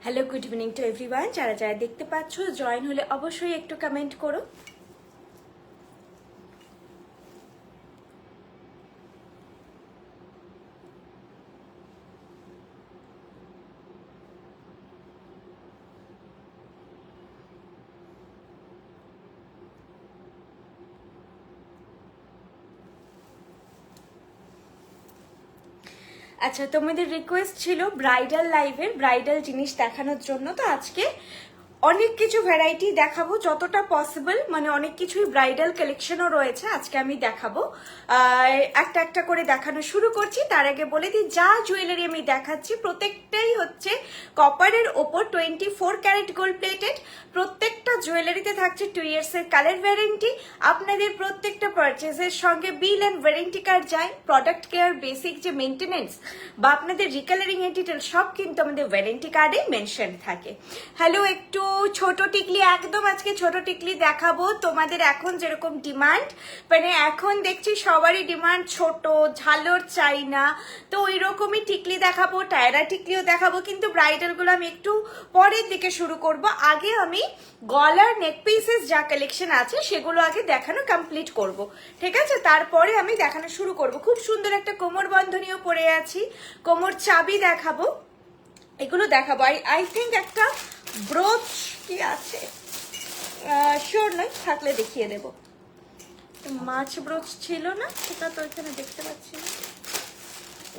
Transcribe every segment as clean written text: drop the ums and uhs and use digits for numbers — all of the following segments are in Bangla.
Hello, good evening to everyone. যারা যারা দেখতে পাচ্ছ জয়েন হলে অবশ্যই একটু কমেন্ট করো। আচ্ছা, তোমাদের রিকোয়েস্ট ছিল ব্রাইডাল লাইভের ব্রাইডাল জিনিস দেখানোর জন্য। তো আজকে অনেক কিছু ভ্যারাইটি দেখাবো যতটা পসিবল, মানে অনেক কিছুই ব্রাইডাল কালেকশনও রয়েছে আজকে আমি দেখাবো। একটা একটা করে দেখানো শুরু করছি। তার আগে বলে দিই, যা জুয়েলারি আমি দেখাচ্ছি প্রত্যেকটাই হচ্ছে কপারের ওপর 24 ক্যারেট গোল্ড প্লেটেড। প্রত্যেকটা জুয়েলারিতে থাকছে 2 ইয়ার্সের কালার ওয়ারেন্টি। আপনাদের প্রত্যেকটা পারচেজের সঙ্গে বিল অ্যান্ড ওয়ারেন্টি কার্ড যায়। প্রোডাক্ট কেয়ার, বেসিক যে মেনটেনেন্স বা আপনাদের রিকালারিং এর ডিটেল সব কিন্তু আমাদের ওয়ারেন্টি কার্ডে মেনশন থাকে। হ্যালো, একটু ছোট টিকলি, একদম আজকে ছোট টিকলি দেখাবো। তোমাদের এখন যেরকম ডিমান্ড, মানে এখন দেখছি সবারই ডিমান্ড ছোট ঝালর চাই না, তো ওই রকমই টিকলি দেখাবো, টায়রা টিকলিও দেখাবো, কিন্তু ব্রাইডাল গুলো আমি একটু পরের দিকে শুরু করব। আগে আমি গলার নেক পিসেস যা কালেকশন আছে সেগুলো আগে দেখানো কমপ্লিট করব, ঠিক আছে? তারপরে আমি দেখানো শুরু করব। খুব সুন্দর একটা কোমর বন্ধনীও পরে আছি, কোমর চাবি দেখাবো, এগুলো দেখাবো। আই থিঙ্ক একটা ব্রোচ কি আছে, শিওর নয়, থাকলে দেখিয়ে দেব। মাছ ব্রোচ ছিল না, সেটা তো এখানে দেখতে পাচ্ছি না,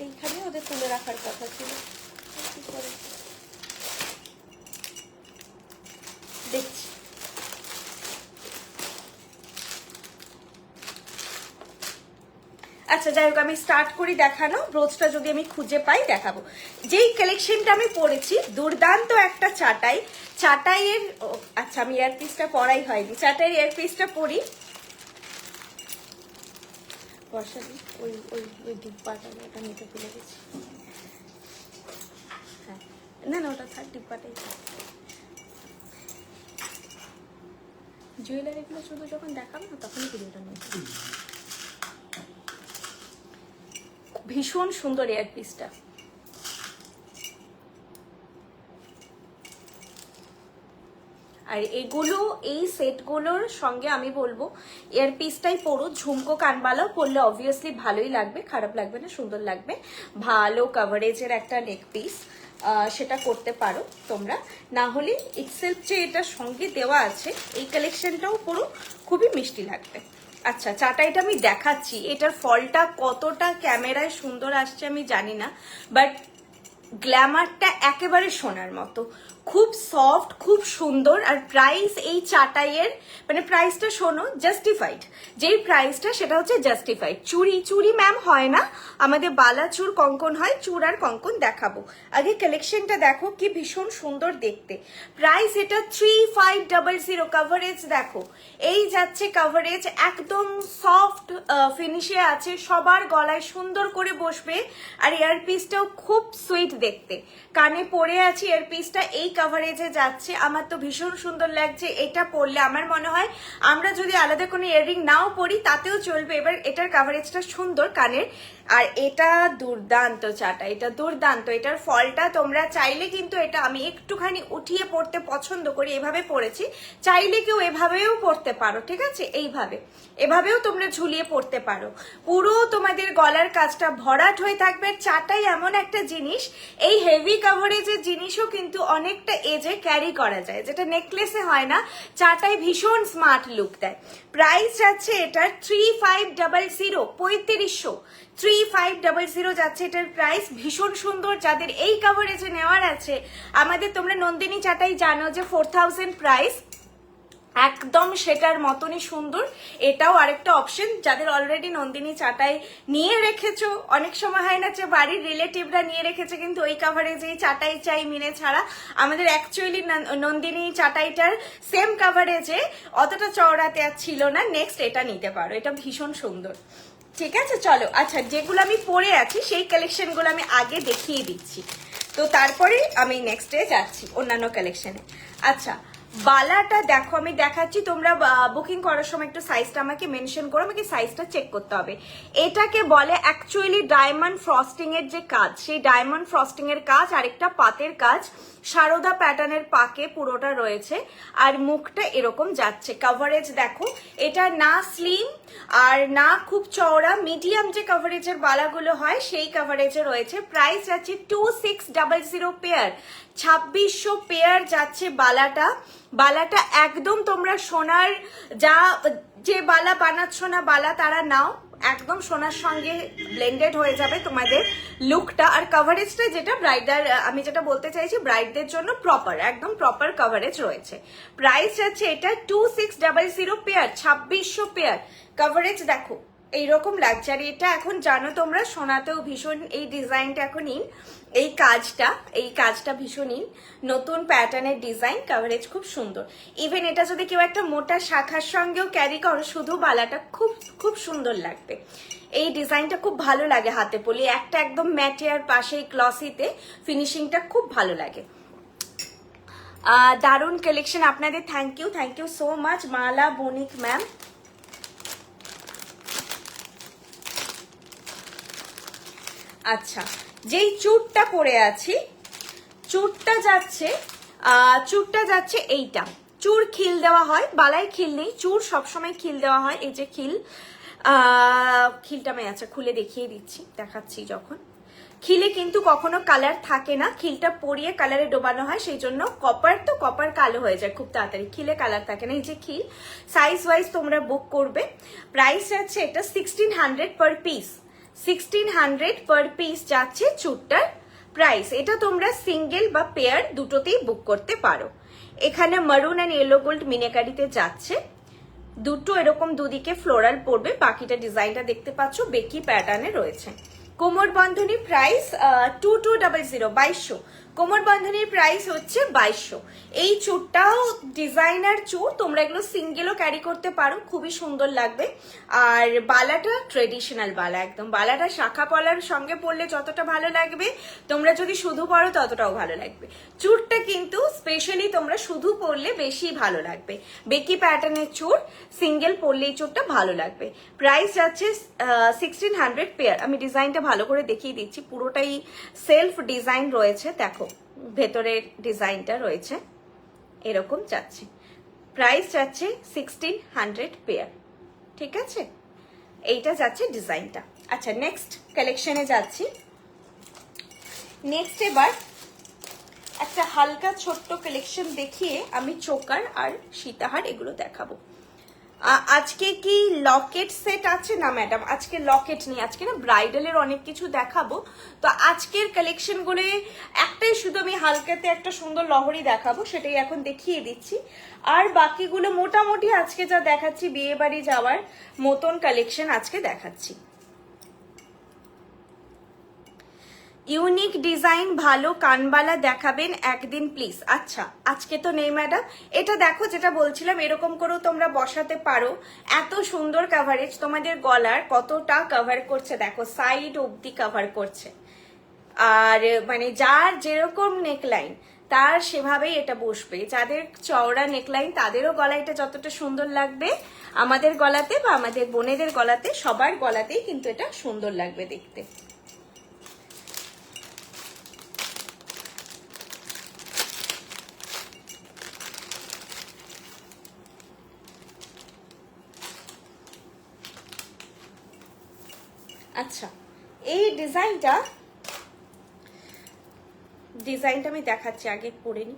এইখানে ওদের তুলে রাখার কথা ছিল। কি করে দেখছি। আচ্ছা, যাই হোক, আমি স্টার্ট করি দেখানো। ব্রোচটা যদি আমি খুঁজে পাই দেখাবো। যেই কালেকশনটা আমি পরেছি, দুর্দান্ত একটা চাটাই, চাটাইয়ের আচ্ছা আমি ইয়ারপিসটা পরাই হয়নি, চাটাইয়ের ইয়ারপিসটা পরি। বর্ষাদি ওই ওই ওই ডিব্বাটা, ওটা নিতে ভুলে গেছি। হ্যাঁ, না না, ওটা থাক, ডিব্বাটাই থাক। জুয়েলারিগুলো শুধু যখন দেখাবো না তখনই ভিডিওটা নিয়ে। ভীষণ সুন্দর ইয়ারপিসটা। আর এগুলো, এই সেটগুলোর সঙ্গে আমি বলবো ইয়ারপিসটাই পরো, ঝুমকো কানবালাও পরলে অবভিয়াসলি ভালোই লাগবে, খারাপ লাগবে না, সুন্দর লাগবে। ভালো কভারেজের একটা নেক পিস, সেটা করতে পারো তোমরা। না হলে এক্সেলফ যে এটা সঙ্গে দেওয়া আছে এই কালেকশনটাও পরো, খুবই মিষ্টি লাগবে। আচ্ছা, চাটাইটা আমি দেখাচ্ছি, এটার ফলটা কতটা ক্যামেরায় সুন্দর আসছে আমি জানি না, বাট গ্ল্যামারটা একেবারে সোনার মতো, খুব সফট, খুব সুন্দর। আর প্রাইস এই চাটাইয়ের, মানে প্রাইসটা শোনো, জাস্টিফাইড। যেই প্রাইসটা সেটা হচ্ছে জাস্টিফাইড। চুড়ি চুড়ি ম্যাম হয় না, আমাদের বালা চুর কঙ্কন হয়, চুর আর কঙ্কন দেখাবো। আগে কালেকশনটা দেখো, কি ভীষণ সুন্দর দেখতে। প্রাইস এটা 3500। কভারেজ দেখো, এই যাচ্ছে কভারেজ, একদম সফট ফিনিশে আছে, সবার গলায় সুন্দর করে বসবে। আর ইয়ারপিসটাও খুব সুইট দেখতে, কানে পরে আছি, ইয়ারপিসটা এই কভারেজে যাচ্ছে। আমার তো ভীষণ সুন্দর লাগছে। এটা পরলে আমার মনে হয় আমরা যদি আলাদা কোনো ইয়াররিং নাও পরি তাতেও চলবে। এবার এটার কভারেজটা সুন্দর কানের। আর এটা দুর্দান্ত চাটা, এটা দুর্দান্ত। এটার ফলটা তোমরা চাইলে কিন্তু, এটা আমি একটুখানি উঠিয়ে পড়তে পছন্দ করি, এভাবে পড়েছি, চাইলে কেউ এভাবেও পড়তে পারো, ঠিক আছে? এইভাবে, এভাবেও তোমরা ঝুলিয়ে পড়তে পারো। পুরো তোমাদের গলার কাজটা ভরাট হয়ে থাকবে। চাটাই এমন একটা জিনিস, এই হেভি কভারেজের জিনিসও কিন্তু অনেকটা এজে ক্যারি করা যায়, যেটা নেকলেসে হয় না। চাটাই ভীষণ স্মার্ট লুক দেয়। প্রাইস যাচ্ছে এটার 3500, 3500, 3500 যাচ্ছে এটার প্রাইস। ভীষণ সুন্দর। যাদের এই কভারেজে নেওয়ার আছে, আমাদের তোমরা নন্দিনী চাটাই জানো যে 4000 প্রাইস, একদম সেটার মতনই সুন্দর। এটাও আরেকটা অপশন, যাদের অলরেডি নন্দিনী চাটাই নিয়ে রেখেছো। অনেক সময় হয় না যে বাড়ির রিলেটিভরা নিয়ে রেখেছে কিন্তু ওই কভারেজেই চাটাই চাই মিনে ছাড়া। আমাদের অ্যাকচুয়ালি নন্দিনী চাটাইটার সেম কভারেজে অতটা চওড়াতে আর ছিল না। নেক্সট এটা নিতে পারো, এটা ভীষণ সুন্দর, ঠিক আছে? চলো, আচ্ছা, যেগুলো আমি পরে আছি সেই কালেকশনগুলো আমি আগে দেখিয়ে দিচ্ছি, তো তারপরে আমি নেক্সটে যাচ্ছি অন্যান্য কালেকশনে। আচ্ছা, বালাটা দেখো, আমি দেখাচ্ছি, তোমরা বুকিং করার সময় একটু সাইজটা আমাকে মেনশন করো, আমাকে সাইজটা চেক করতে হবে। এটাকে বলে অ্যাকচুয়ালি ডায়মন্ড ফ্রস্টিং এর যে কাজ, সেই ডায়মন্ড ফ্রস্টিং এর কাজ, আরেকটা পাতের কাজ। সারদা প্যাটার্নের পাকে পুরোটা রয়েছে, আর মুখটা এরকম যাচ্ছে। কভারেজ দেখো, এটা না স্লিম আর না খুব চওড়া, মিডিয়াম যে কভারেজের বালাগুলো হয় সেই কভারেজে রয়েছে। প্রাইস যাচ্ছে 2600 পেয়ার, 2600 পেয়ার যাচ্ছে বালাটা। বালাটা একদম তোমরা সোনার যে বালা বানাচ্ছ না বালা তারা নাও, একদম সোনার সঙ্গে ব্লেন্ডেড হয়ে যাবে তোমাদের লুকটা। আর কভারেজটা যেটা ব্রাইডাল, আমি যেটা বলতে চাইছি ব্রাইডদের জন্য প্রপার, একদম প্রপার কভারেজ রয়েছে। প্রাইস যাচ্ছে এটা 2600 পেয়ার, 2600 পেয়ার। কভারেজ দেখো এইরকম লাগছে। আর এটা এখন জানো তোমরা সোনাতেও ভীষণ এই ডিজাইনটা এখন ইন, এই কাজটা ভীষণ ইন, নতুন প্যাটার্নের ডিজাইন, কভারেজ খুব সুন্দর। ইভেন এটা যদি কেউ একটা মোটা শাখার সঙ্গেও ক্যারি করো শুধু বালাটা খুব খুব সুন্দর লাগবে। এই ডিজাইনটা খুব ভালো লাগে হাতে পরলে, একটা একদম ম্যাটে আর পাশে গ্লসিতে ফিনিশিংটা খুব ভালো লাগে। দারুণ কালেকশন আপনাদের, thank you so much Mala Banik ma'am. আচ্ছা, যেই চুড়টা পরে আছি, চুড়টা যাচ্ছে এইটা। চুড় খিল দেওয়া হয়, বালায় খিল নেই, চুড় সবসময় খিল দেওয়া হয়। এই যে খিলটা আমি আচ্ছা খুলে দেখিয়ে দিচ্ছি, দেখাচ্ছি যখন। খিলে কিন্তু কখনো কালার থাকে না, খিলটা পরিয়ে কালারে ডোবানো হয়, সেই জন্য কপার কালো হয়ে যায় খুব তাড়াতাড়ি, খিলে কালার থাকে না। এই যে খিল, সাইজ ওয়াইজ তোমরা বুক করবে। প্রাইস যাচ্ছে এটা 1600 পার পিস, 1600 পার পিস যাচ্ছে চুড়টার প্রাইস। এটা তোমরা সিঙ্গেল বা পেয়ার দুটোতেই বুক করতে পারো। এখানে মারুন অ্যান্ড ইয়েলো গোল্ড মিনাকারিতে যাচ্ছে, দুটো এরকম দুদিকে ফ্লোরাল পড়বে, বাকিটা ডিজাইনটা দেখতে পাচ্ছ বেকি প্যাটার্নে রয়েছে। কোমর বন্ধনী প্রাইস 2200, 2200। কোমর বন্ধনীর প্রাইস হচ্ছে 2200। এই চুড়টাও ডিজাইনার চুড়, তোমরা এগুলো সিঙ্গেলও ক্যারি করতে পারো, খুবই সুন্দর লাগবে। আর বালাটা ট্রেডিশনাল বালা, একদম বালাটা শাখা পলার সঙ্গে পরলে যতটা ভালো লাগবে, তোমরা যদি শুধু পরো ততটাও ভালো লাগবে। চুড়টা কিন্তু স্পেশালি তোমরা শুধু পরলে বেশি ভালো লাগবে, বেকি প্যাটার্নের চুড়, সিঙ্গেল পরলে এই চুড়টা ভালো লাগবে। প্রাইস যাচ্ছে 1600 পেয়ার। আমি ডিজাইনটা ভালো করে দেখিয়ে দিচ্ছি, পুরোটাই সেলফ ডিজাইন রয়েছে, দেখো ভেতরের ডিজাইনটা রয়েছে এরকম যাচ্ছে। প্রাইস যাচ্ছে 1600 পেয়ার, ঠিক আছে? এইটা যাচ্ছে ডিজাইনটা। আচ্ছা, নেক্সট কালেকশনে যাচ্ছি। নেক্সট এবার একটা হালকা ছোট্ট কালেকশন দেখিয়ে আমি চোকার আর সীতাহার এগুলো দেখাবো। আজকে কি লকেট সেট আছে? না ম্যাডাম, আজকে লকেট নেই, আজকে না ব্রাইডালের অনেক কিছু দেখাবো। তো আজকের কালেকশনগুলো একটাই শুধু আমি হালকাতে একটা সুন্দর লহরি দেখাবো, সেটাই এখন দেখিয়ে দিচ্ছি। আর বাকিগুলো মোটামুটি আজকে যা দেখাচ্ছি বিয়ে বাড়ি যাওয়ার মতন কালেকশন আজকে দেখাচ্ছি। ইউনিক ডিজাইন ভালো কানবালা দেখাবেন একদিন প্লিজ। আচ্ছা, আজকে তো নেই ম্যাডাম। এটা দেখো যেটা বলছিলাম, এরকম করেও তোমরা বসাতে পারো, এত সুন্দর কভারেজ, তোমাদের গলার কতটা কভার করছে দেখো, সাইড অবধি কভার করছে। আর মানে যার যেরকম নেকলাইন তার সেভাবেই এটা বসবে, যাদের চওড়া নেকলাইন তাদেরও গলা এটা যতটা সুন্দর লাগবে, আমাদের গলাতে বা আমাদের বোনেদের গলাতে, সবার গলাতেই কিন্তু এটা সুন্দর লাগবে দেখতে। আচ্ছা, এই ডিজাইনটা আমি দেখাচ্ছি, আগে পরে নি।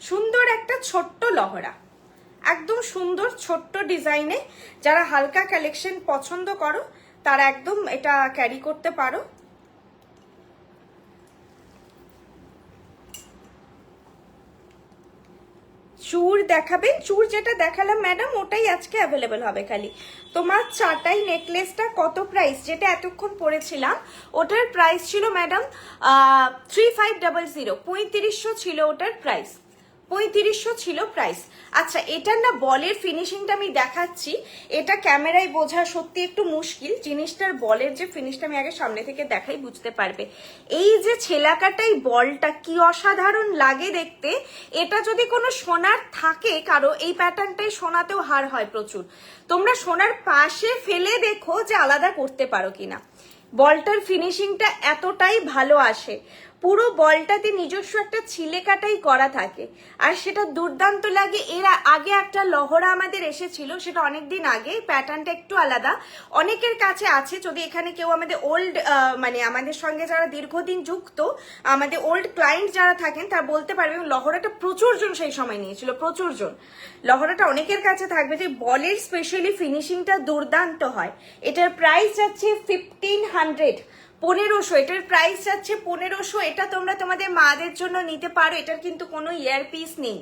সুন্দর একটা ছোট্ট লহরা, একদম সুন্দর ছোট্ট ডিজাইনে, যারা হালকা কালেকশন পছন্দ করো তারা একদম এটা ক্যারি করতে পারো। চুড় দেখাবেন? চুড় যেটা দেখালাম ম্যাডাম ওটাই আজকে অ্যাভেলেবেল হবে। খালি তোমার চাটাই নেকলেসটা কত প্রাইস, যেটা এতক্ষণ পড়েছিলাম ওটার প্রাইস ছিল ম্যাডাম 3500, 3500 ছিল ওটার প্রাইস, 3500 ছিল প্রাইস। আচ্ছা, এটার না বলের ফিনিশিংটা আমি দেখাচ্ছি, এটা ক্যামেরায় বোঝা সত্যি একটু মুশকিল। জিনিসটার বলের যে ফিনিশটা আমি আগে সামনে থেকে দেখাই, বুঝতে পারবে। এই যে ছেলাকাটাই বলটা কি অসাধারণ লাগে দেখতে। এটা যদি কোনো সোনার থাকে কারো, এই প্যাটার্নটাই সোনাতেও হার হয় প্রচুর। তোমরা সোনার পাশে ফেলে দেখো যে আলাদা করতে পারো কিনা। বলটার ফিনিশিংটা এতটাই ভালো আসে, পুরো বলটাতে নিজস্ব একটা ছিলেকাটাই করা থাকে, আর সেটা দুর্দান্ত লাগে। এর আগে একটা লহরা আমাদের এসেছিল, সেটা অনেকদিন আগে, প্যাটার্নটা একটু আলাদা, অনেকের কাছে আছে। যদি এখানে কেউ আমাদের ওল্ড মানে আমাদের সঙ্গে যারা দীর্ঘদিন যুক্ত, আমাদের ওল্ড ক্লায়েন্ট যারা থাকেন, তারা বলতে পারবে লহরাটা প্রচুর জন সেই সময় নিয়েছিল, প্রচুর জন। লহরাটা অনেকের কাছে থাকবে যে বলের স্পেশালি ফিনিশিংটা দুর্দান্ত হয়। এটার প্রাইস যাচ্ছে 1500, 1500। এটার প্রাইস যাচ্ছে 1500। এটা তোমরা তোমাদের মাদের জন্য নিতে পারো। এটার কিন্তু কোনো ইয়ার পিস নেই।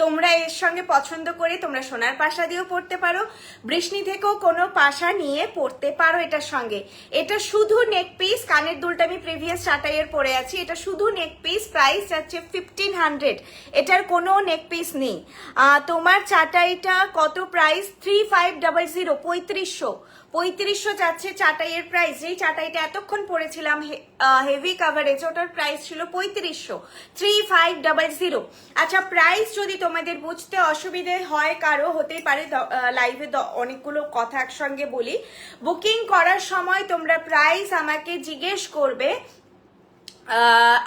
তোমরা এর সঙ্গে পছন্দ করে তোমরা সোনার পাশা দিয়েও পড়তে পারো, বৃষ্ণি থেকেও কোনো পাশা নিয়ে পড়তে পারো এটার সঙ্গে। এটা শুধু নেক পিস, কানের দুলটা আমি প্রিভিয়াস চাটাইয়ের পরে আছি, এটা শুধু নেক পিস। প্রাইস যাচ্ছে 1500। এটার কোনো নেক পিস নেই। তোমার চাটাইটা কত প্রাইস? 3500, 3500 যাচ্ছে চাটাইয়ের প্রাইস। যেই চাটাইটা এতক্ষণ পড়েছিলাম হেভি কাভারেজ, ওটার প্রাইস ছিল 3500, 3500। আচ্ছা, প্রাইস যদি তোমাদের বুঝতে অসুবিধে হয় কারো, হতেই পারে, লাইভে অনেকগুলো কথা একসঙ্গে বলি। বুকিং করার সময় তোমরা প্রাইস আমাকে জিজ্ঞেস করবে,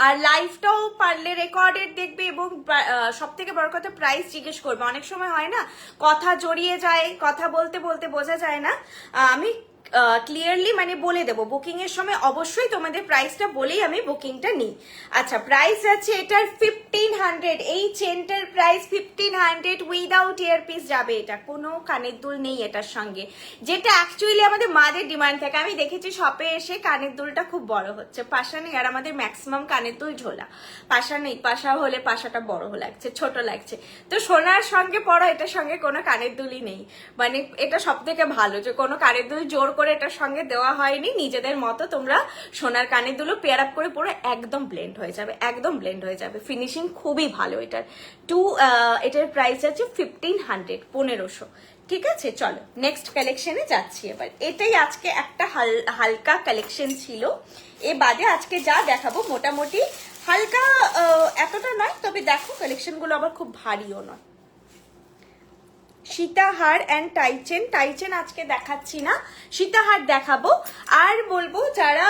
আর লাইভটাও পারলে রেকর্ডেড দেখবে, এবং সব থেকে বড় কথা প্রাইস জিজ্ঞেস করবে। অনেক সময় হয় না, কথা জড়িয়ে যায়, কথা বলতে বলতে বোঝা যায় না। আমি ক্লিয়ারলি মানে বলে দেবো, বুকিং এর সময় অবশ্যই তোমাদের প্রাইসটা বলেই আমি বুকিংটা নিই। আচ্ছা, প্রাইস আছে এটার 1500। এই চেনটার প্রাইস 1500, উইদাউট ইয়ারপিস যাবে। এটা কোনো কানের দুল নেই এটার সঙ্গে, যেটা অ্যাকচুয়ালি আমাদের মাদের ডিমান্ড থাকে। আমি দেখেছি শপে এসে কানের দুলটা খুব বড় হচ্ছে, পাশা নেই। আর আমাদের ম্যাক্সিমাম কানের দুল ঝোলা, পাশা নেই। পাশা হলে পাশাটা বড় লাগছে, ছোট লাগছে। তো সোনার সঙ্গে পড়ো, এটার সঙ্গে কোনো কানের দুলই নেই। মানে এটা সব থেকে ভালো যে কোনো কানের দুল জোর করে এটার সঙ্গে দেওয়া হয়নি। নিজেদের মতো তোমরা সোনার কানের দুলো পেয়ার আপ করে পরে একদম ব্লেন্ড হয়ে যাবে, একদম ব্লেন্ড হয়ে যাবে। ফিনিশিং খুবই ভালো এটার। এটার প্রাইস আছে 1500, 1500। ঠিক আছে, চলো নেক্সট কালেকশনে যাচ্ছি এবার। এটাই আজকে একটা হালকা কালেকশন ছিল। এ বাদে আজকে যা দেখাবো মোটামুটি হালকা, এতটা নয়, তবে দেখো কালেকশনগুলো আবার খুব ভারীও নয়। সীতাহার অ্যান্ড টাইচেন। টাইচেন আজকে দেখাচ্ছি না, সীতাহার দেখাবো। আর বলবো যারা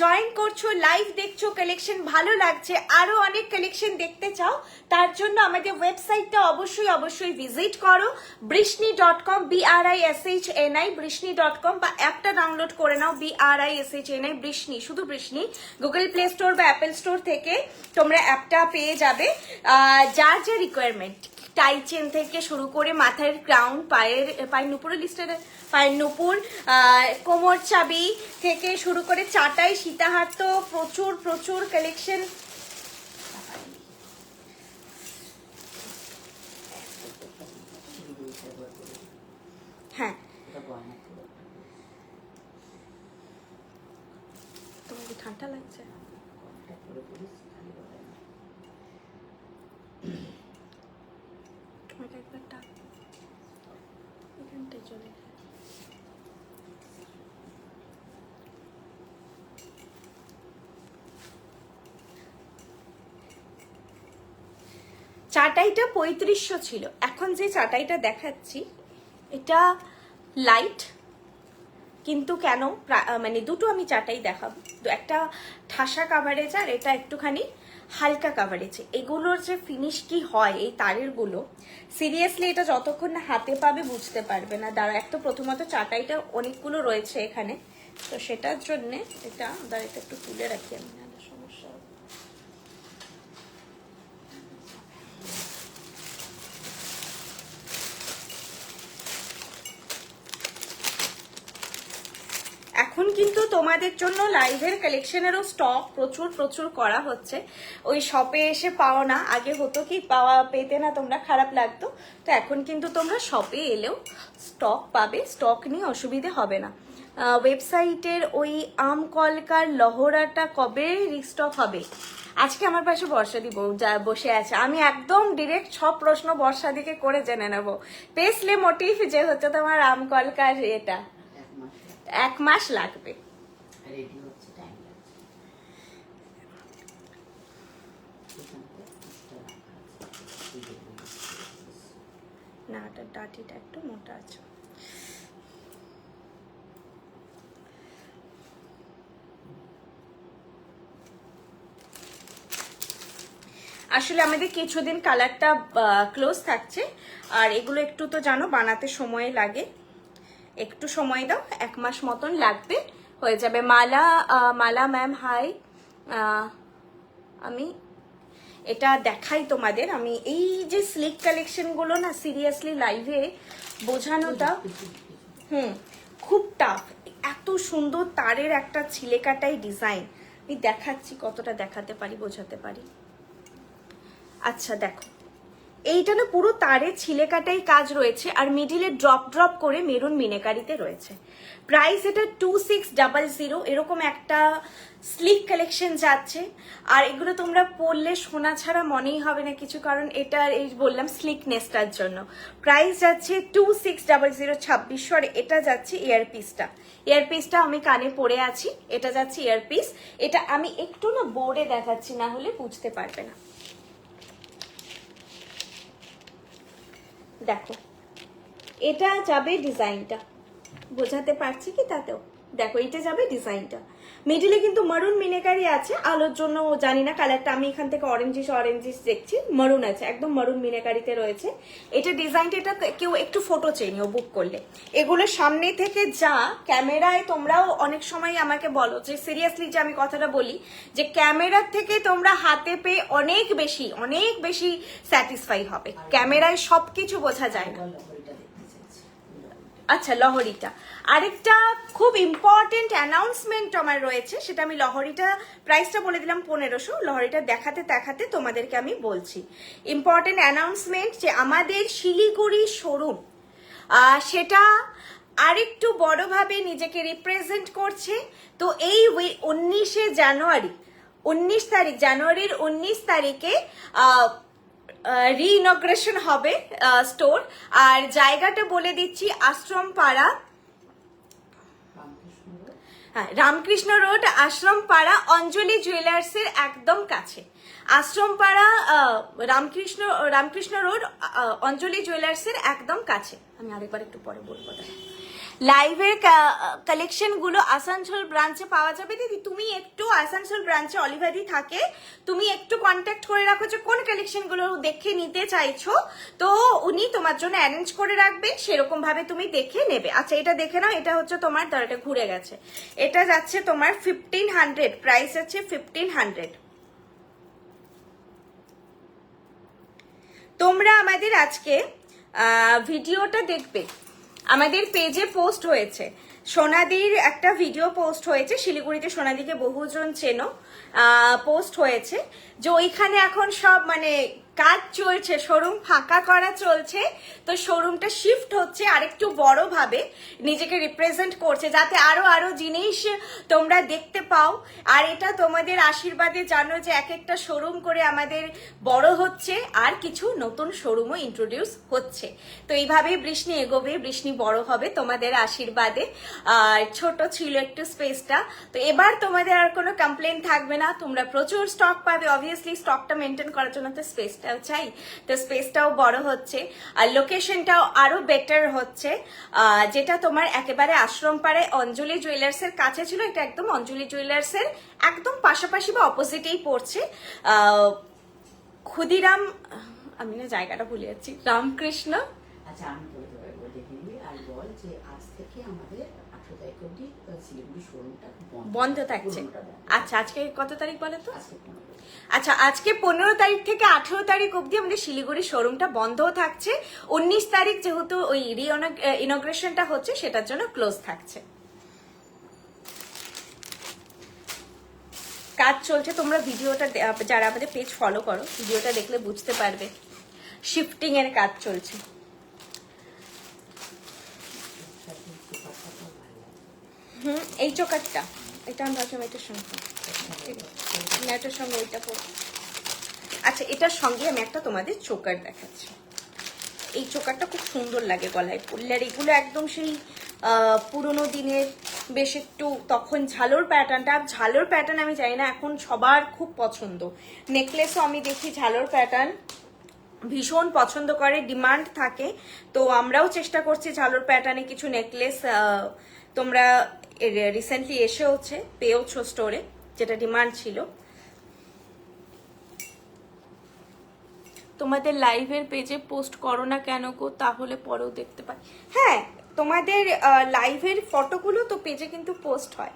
জয়েন করছো, লাইভ দেখছো, কালেকশন ভালো লাগছে, আরো অনেক কালেকশন দেখতে চাও, তার জন্য আমাদের ওয়েবসাইটটা অবশ্যই ভিজিট করো, বৃষ্ণি.com, BRISHNI, বৃষ্ণি.com, বা অ্যাপটা ডাউনলোড করে নাও, BRISHNI, বৃষ্ণি, শুধু বৃষ্ণি। গুগল প্লে স্টোর বা অ্যাপেল স্টোর থেকে তোমরা অ্যাপটা পেয়ে যাবে। যার যে রিকোয়ারমেন্ট, টাইচেন থেকে শুরু করে মাথার ক্রাউন, পায়ের নুপুরের লিস্টে, পায়ের নুপুর, কোমর চাবি থেকে শুরু করে চাটাই, সীতাহার, তো প্রচুর কালেকশন। হ্যাঁ, তোমার কি ঠান্ডা লাগছে? তোমাকে একবার ডাক, এখানটায় চলে। চাটাইটা 3500 ছিল। এখন যে চাটাইটা দেখাচ্ছি এটা লাইট, কিন্তু কেন মানে দুটো আমি চাটাই দেখাবো, একটা ঠাসা কাভারেজ আর এটা একটুখানি হালকা কাভারেজ। এগুলোর যে ফিনিশ কি হয় এই তারের গুলো, সিরিয়াসলি এটা যতক্ষণ না হাতে পাবে বুঝতে পারবে না। দাঁড়া, একটা প্রথমত চাটাইটা অনেকগুলো রয়েছে এখানে, তো সেটার জন্যে এটা দাঁড়াতে একটু তুলে রাখি আমি, না সমস্যা। এখন কিন্তু তোমাদের জন্য লাইভের কালেকশনেরও স্টক প্রচুর করা হচ্ছে। ওই শপে এসে পাও না, আগে হতো কি পেতে না তোমরা, খারাপ লাগতো। তো এখন কিন্তু তোমরা শপে এলেও স্টক পাবে, স্টক নিয়ে অসুবিধে হবে না। ওয়েবসাইটের ওই আম কলকার লহরাটা কবে রিস্টক হবে? আজকে আমার পাশে বর্ষা দিব যা বসে আছে, আমি একদম ডিরেক্ট সব প্রশ্ন বর্ষা দিকে করে জেনে নেব। পেসলে মোটিভ যে হচ্ছে তোমার আম কলকার এটা 1 মাস লাগবে। না, ওটা ডাটিটা একটু মোটা আছে। আসলে আমাদের কিছুদিন কালারটা ক্লোজ থাকছে, আর এগুলো একটু তো জানো বানাতে সময় লাগে, একটু সময় দাও, 1 মাস মতন লাগবে, হয়ে যাবে। মালা ম্যাম হাই, আমি এটা দেখাই তোমাদের। আমি এই যে স্লিক কালেকশনগুলো না সিরিয়াসলি লাইভে বোঝানোটা খুব টাফ। এত সুন্দর তারের একটা ছিলেকাটাই ডিজাইন, আমি দেখাচ্ছি কতটা দেখাতে পারি, বোঝাতে পারি। আচ্ছা দেখো, এইটা না পুরো তারে ছিলেকাটাই কাজ রয়েছে, আর মিডিলে ড্রপ ড্রপ করে মেরুন মিনেকারিতে রয়েছে। প্রাইস এটা 2600, এরকম একটা স্লিক কালেকশন যাচ্ছে। আর এগুলো তোমরা পরলে সোনা ছাড়া মনেই হবে না কিছু, কারণ এটা এই বললাম স্লিকনেসটার জন্য। প্রাইস যাচ্ছে 2600, 2600। আর এটা যাচ্ছে ইয়ারপিসটা আমি কানে পরে আছি, এটা যাচ্ছে ইয়ারপিস। এটা আমি একটু না বোর্ডে দেখাচ্ছি, না হলে বুঝতে পারবে না। দেখো এটা যাবে ডিজাইনটা, বোঝাতে পারছি কি তাতেও? দেখো এটা যাবে ডিজাইনটা, মিডিলে কিন্তু মারুন মিনেকারি আছে, আলোর জন্য জানি না কালারটা, আমি এখান থেকে অরেঞ্জিস দেখছি, মারুন আছে, একদম মারুন মিনেকারিতে রয়েছে। এটা ডিজাইনটা, এটা কেউ একটু ফটো চেয়ে নিও বুক করলে। এগুলো সামনে থেকে যা ক্যামেরায়, তোমরাও অনেক সময় আমাকে বলো যে সিরিয়াসলি যে আমি কথাটা বলি যে ক্যামেরার থেকে তোমরা হাতে পেয়ে অনেক বেশি স্যাটিসফাই হবে, ক্যামেরায় সবকিছু বোঝা যায় না। আচ্ছা লহরিটা আরেকটা খুব ইম্পর্টেন্ট অ্যানাউন্সমেন্ট আমার রয়েছে, সেটা আমি লহরিটা প্রাইসটা বলে দিলাম 1500। লহরিটা দেখাতে তোমাদেরকে আমি বলছি ইম্পর্টেন্ট অ্যানাউন্সমেন্ট, যে আমাদের শিলিগুড়ি শোরুম সেটা আরেকটু বড়ভাবে নিজেকে রিপ্রেজেন্ট করছে। তো এই 19 জানুয়ারির 19 তারিখে রিইনগ্রেশন হবে স্টোর। আর জায়গাটা বলে দিচ্ছি, আশ্রম পাড়া, রামকৃষ্ণ রোড, আশ্রম পাড়া, অঞ্জলি জুয়েলার্সের একদম কাছে। আশ্রম পাড়া, রামকৃষ্ণ রোড, অঞ্জলি জুয়েলার্সের একদম কাছে। আমি আরেকবার একটু পরে বলবো। লাইভের কালেকশন গুলো আসানসোল ব্রাঞ্চে পাওয়া যাবে। দিদি তুমি একটু আসানসোল ব্রাঞ্চে অলিভাদি থাকে, তুমি একটু কন্ট্যাক্ট করে রাখো যে কোন কালেকশন গুলো দেখে নিতে চাইছো, তো উনি তোমার জন্য অ্যারেঞ্জ করে রাখবেন, সেরকম ভাবে তুমি দেখে নেবে। আচ্ছা এটা দেখে নাও, এটা হচ্ছে তোমার, এটা ঘুরে গেছে, এটা যাচ্ছে তোমার 1500, প্রাইস আছে 1500। তোমরা আমাদের আজকে ভিডিওটা দেখবে, আমাদের পেজে পোস্ট হয়েছে, সোনাদির একটা ভিডিও পোস্ট হয়েছে, শিলিগুড়িতে সোনাদিকে বহুজন চেনো, পোস্ট হয়েছে যে ওইখানে এখন সব মানে কাজ চলছে, শোরুম ফাঁকা করা চলছে, তো শোরুমটা শিফট হচ্ছে আরেকটু বড় ভাবে, নিজেকে রিপ্রেজেন্ট করছে, যাতে আরো জিনিস তোমরা দেখতে পাও। আর এটা তোমাদের আশীর্বাদে জানো যে এক একটা শোরুম করে আমাদের বড় হচ্ছে, আর কিছু নতুন শোরুমও ইন্ট্রোডিউস হচ্ছে। তো এইভাবেই বৃষ্ণি এগোবে, বৃষ্ণি বড় হবে তোমাদের আশীর্বাদে। আর ছোট ছিল একটু স্পেসটা, তো এবার তোমাদের আর কোনো কমপ্লেন থাকবে না, তোমরা প্রচুর স্টক পাবে। অবভিয়াসলি স্টকটা মেনটেন করার জন্য তো স্পেসটাও চাই, তো স্পেসটাও বড় হচ্ছে, আর লোকেশনটাও আরো বেটার হচ্ছে, যেটা তোমার একেবারে আশ্রম পাড়ায় অঞ্জলি জুয়েলার্সের কাছে ছিল, এটা একদম অঞ্জলি জুয়েলার্সের একদম পাশাপাশি বা অপোজিটেই পড়ছে। ক্ষুদিরাম, আমি না জায়গাটা ভুলে যাচ্ছি, রামকৃষ্ণ। আচ্ছা আমি দেখে নিবি আর বল যে আজ থেকে আমাদের 18 তারিখ অবধি শিলিগুড়ি শোরুমটা বন্ধ থাকছে। আচ্ছা আজকে কত তারিখ বলে তো? আচ্ছা আজকে 15 তারিখ থেকে 18 তারিখ অবধি আমাদের শিলিগুড়ি শোরুমটা বন্ধও থাকছে। 19 তারিখ যেহেতু ওই ইনগ্রেশনটা হচ্ছে, সেটার জন্য ক্লোজ থাকছে। কাজ চলছে, তোমরা ভিডিওটা যারা আমাদের পেজ ফলো করো, ভিডিওটা দেখলে বুঝতে পারবে শিফটিং এর কাজ চলছে। এই চোকারটা, এটা আমি ভাবছিলাম এটার সঙ্গে, না এটার সঙ্গে ওইটা পরবো। আচ্ছা, এটার সঙ্গে আমি একটা তোমাদের চোকার দেখাচ্ছি। এই চোকারটা খুব সুন্দর লাগে গলায় পরলে, আর এগুলো একদম সেই পুরোনো দিনের বেশ একটু তখন ঝালোর প্যাটার্নটা। আর ঝালোর প্যাটার্ন আমি জানি না এখন সবার খুব পছন্দ, নেকলেসও আমি দেখি ঝালোর প্যাটার্ন ভীষণ পছন্দ করে, ডিমান্ড থাকে। তো আমরাও চেষ্টা করছি ঝালোর প্যাটার্নে কিছু নেকলেস, তোমরা রিসেন্টলি এসেওছে, পেয়েওছো স্টোরে, যেটা ডিমান্ড ছিল। তোমাদের লাইভের পেজে পোস্ট করো না কেন গো, তাহলে পরেও দেখতে পাই। হ্যাঁ, তোমাদের লাইভের ফটোগুলো তো পেজে কিন্তু পোস্ট হয়,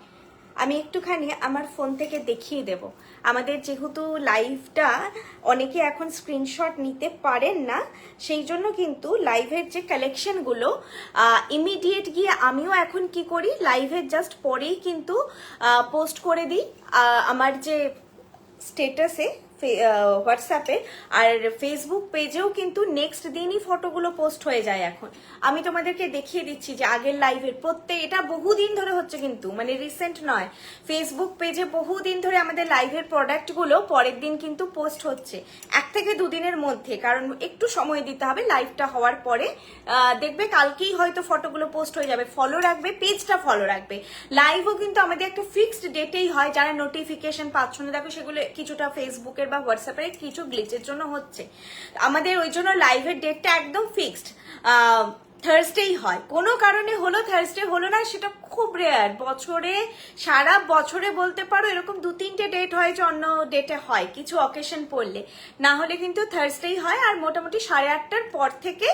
আমি একটুখানি আমার ফোন থেকে দেখিয়ে দেব। আমাদের যেহেতু লাইভটা অনেকে এখন স্ক্রিনশট নিতে পারেন না, সেই জন্য কিন্তু লাইভের যে কালেকশনগুলো ইমিডিয়েট গিয়ে আমিও এখন কি করি, লাইভের জাস্ট পরেই কিন্তু পোস্ট করে দিই আমার যে স্টেটাসে, হোয়াটসঅ্যাপে, আর ফেসবুক পেজেও কিন্তু নেক্সট দিনই ফটোগুলো পোস্ট হয়ে যায়। এখন আমি তোমাদেরকে দেখিয়ে দিচ্ছি যে আগের লাইভের প্রত্যেক, এটা বহুদিন ধরে হচ্ছে কিন্তু, মানে রিসেন্ট নয়, ফেসবুক পেজে বহুদিন ধরে আমাদের লাইভের প্রোডাক্টগুলো পরের দিন কিন্তু পোস্ট হচ্ছে, 1 থেকে 2 দিনের মধ্যে, কারণ একটু সময় দিতে হবে লাইভটা হওয়ার পরে। দেখবে কালকেই হয়তো ফটোগুলো পোস্ট হয়ে যাবে। ফলো রাখবে, পেজটা ফলো রাখবে। লাইভও কিন্তু আমাদের একটা ফিক্সড ডেটেই হয়, যারা নোটিফিকেশন পাচ্ছ না দেখো, সেগুলো কিছুটা ফেসবুকের বা হোয়াটসঅ্যাপের কিছু গ্লিচের জন্য হচ্ছে, আমাদের ওই জন্য লাইভের ডেটটা একদম ফিক্সড থার্সডেই হয়। কোনো কারণে হলো থার্সডে হলো না, সেটা খুব রেয়ার, বছরে সারা বছরে বলতে পারো এরকম 2-3টে ডেট হয় যে অন্য ডেটে হয় কিছু অকেশন পড়লে, না হলে কিন্তু থার্সডেই হয়। আর মোটামুটি 8:30টার পর থেকে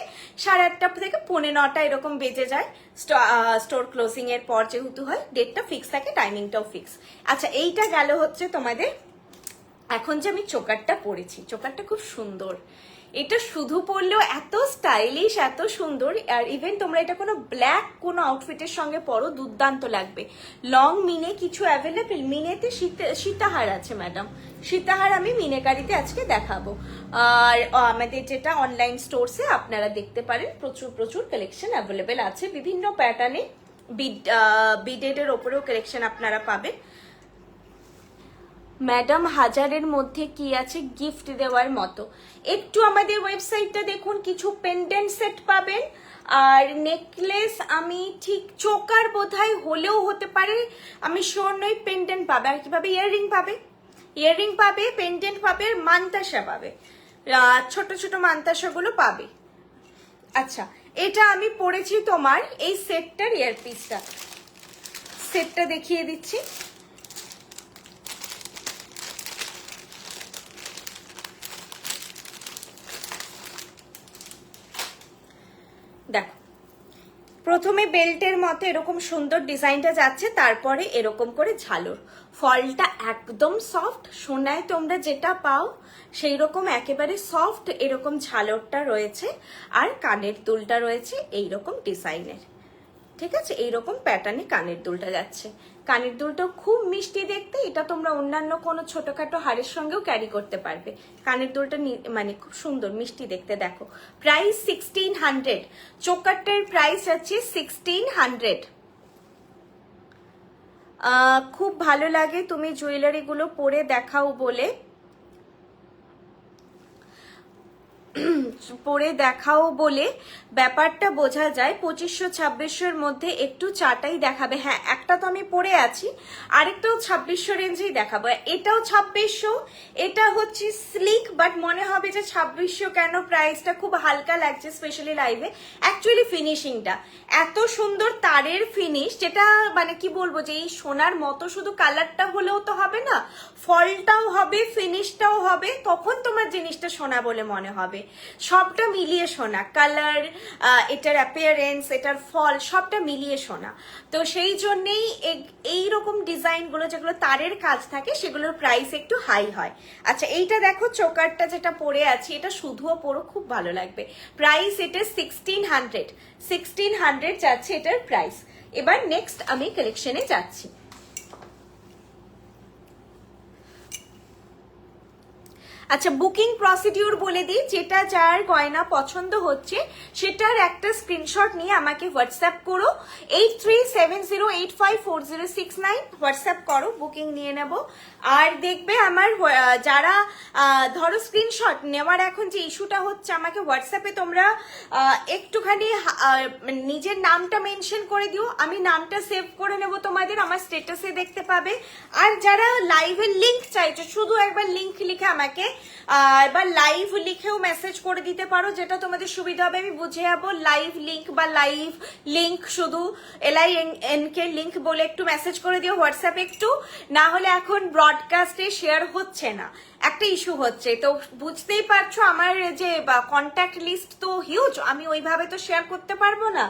8:30টা থেকে 9:45 এরকম বেজে যায়, স্টোর ক্লোজিং এর পর যেহেতু হয়, ডেটটা ফিক্স থাকে, টাইমিংটাও ফিক্স। আচ্ছা, এইটা গেল হচ্ছে তোমাদের। এখন যে আমি চোকারটা পরেছি, চোকারটা খুব সুন্দর, এটা শুধু পরলেও এত স্টাইলিশ, এত সুন্দর। আর ইভেন তোমরা এটা কোনো ব্ল্যাক কোনো আউটফিটের সঙ্গে পরো, দুর্দান্ত লাগবে। লং মিনে কিছু অ্যাভেলেবেল, মিনেতে সীতাহার আছে ম্যাডাম, সীতাহার আমি মিনেকারিতে আজকে দেখাবো। আর আমাদের যেটা অনলাইন স্টোরসে আপনারা দেখতে পারেন, প্রচুর প্রচুর কালেকশন অ্যাভেলেবেল আছে বিভিন্ন প্যাটার্নে, বিডেডের ওপরেও কালেকশন আপনারা পাবেন। ম্যাডাম, হাজারের মধ্যে কি আছে গিফট দেওয়ার মতো? একটু আমাদের ওয়েবসাইটটা দেখুন, কিছু পেন্ডেন্ট সেট পাবেন, আর নেকলেস আমি ঠিক চোকার বোধহয় হলেও হতে পারে, আমি শিওর নই। পেন্ডেন্ট পাবে, আর কি পাবে, ইয়াররিং পাবে, ইয়াররিং পাবে, পেন্ডেন্ট পাবে, মান্তাসা পাবে, ছোট ছোট মান্তাসাগুলো পাবে। আচ্ছা, এটা আমি পরেছি তোমার এই সেটটার ইয়ারপিসটা, সেটটা দেখিয়ে দিচ্ছি। দেখো, প্রথমে বেল্টের মতো এরকম সুন্দর ডিজাইনটা যাচ্ছে, তারপরে এরকম করে ঝালর, ফলটা একদম সফট, সোনায় তোমরা যেটা পাও সেই রকম একেবারে সফট এরকম ঝালরটা রয়েছে, আর কানের দুলটা রয়েছে এইরকম ডিজাইনের, ঠিক আছে, এইরকম প্যাটার্নে কানের দুলটা যাচ্ছে। কানের দুলটাও খুব মিষ্টি দেখতে, এটা তোমরা অন্যান্য কোনো ছোটখাটো হারের সঙ্গেও ক্যারি করতে পারবে। কানের দুলটা মানে খুব সুন্দর মিষ্টি দেখতে। দেখো, প্রাইস 1600, চোকারটার প্রাইস আছে 1600। খুব ভালো লাগে তুমি জুয়েলারিগুলো পরে দেখাও বলে, পরে দেখাও বলে ব্যাপারটা বোঝা যায়। 2500-2600-এর মধ্যে একটু চাটাই দেখাবে। হ্যাঁ, একটা তো আমি পরে আছি, আরেকটাও 2600 রেঞ্জেই দেখাবো। এটাও 2600, এটা হচ্ছে স্লিক, বাট মনে হবে যে 2600 কেন, প্রাইসটা খুব হালকা লাগছে স্পেশালি লাইভে। অ্যাকচুয়ালি ফিনিশিংটা এত সুন্দর, তারের ফিনিশ, যেটা মানে কি বলবো, যে এই সোনার মতো শুধু কালারটা হলেও তো হবে না, ফলটাও হবে, ফিনিশটাও হবে, তখন তোমার জিনিসটা সোনা বলে মনে হবে। সবটা মিলিয়ে সোনা, কালার, এটার অ্যাপিয়ারেন্স, এটার ফল, সবটা মিলিয়ে সোনা। তো সেই জন্যেই এইরকম ডিজাইনগুলো যেগুলো তারের কাজ থাকে, সেগুলোর প্রাইস একটু হাই হয়। আচ্ছা, এইটা দেখো, চোকারটা যেটা পরে আছি, এটা শুধুও পরো, খুব ভালো লাগবে। প্রাইস এটা 1600 যাচ্ছে এটার প্রাইস। এবার নেক্সট আমি কালেকশনে যাচ্ছি। আচ্ছা, বুকিং প্রসিডিউর বলে দিই, যেটা যার গয়না পছন্দ হচ্ছে সেটার একটা স্ক্রিনশট নিয়ে আমাকে হোয়াটসঅ্যাপ করো, 8370854069 হোয়াটসঅ্যাপ করো, বুকিং নিয়ে নেব। আর দেখবে আমার যারা ধরো স্ক্রিনশট নেওয়ার এখন যে ইস্যুটা হচ্ছে, আমাকে হোয়াটসঅ্যাপে তোমরা একটুখানি নিজের নামটা মেনশন করে দিও, আমি নামটা সেভ করে নেব তোমাদের, আমার স্ট্যাটাসে দেখতে পাবে। আর যারা লাইভের লিংক চাইছো, শুধু একবার লিংক লিখে আমাকে এবার লাইভ লিখেও মেসেজ করে দিতে পারো, যেটা তোমাদের সুবিধা হবে, আমি বুঝে যাবো। লাইভ লিংক বা লাইভ লিংক শুধু LINK লিংক বলে একটু মেসেজ করে দিও হোয়াটসঅ্যাপে একটু, না হলে এখন ব্রডকাস্টে শেয়ার হচ্ছে না, একটা ইস্যু হচ্ছে। তো বুঝতেই পারছো আমার যে কন্ট্যাক্ট লিস্ট তো হিউজ, আমি ওইভাবে তো শেয়ার করতে পারবো না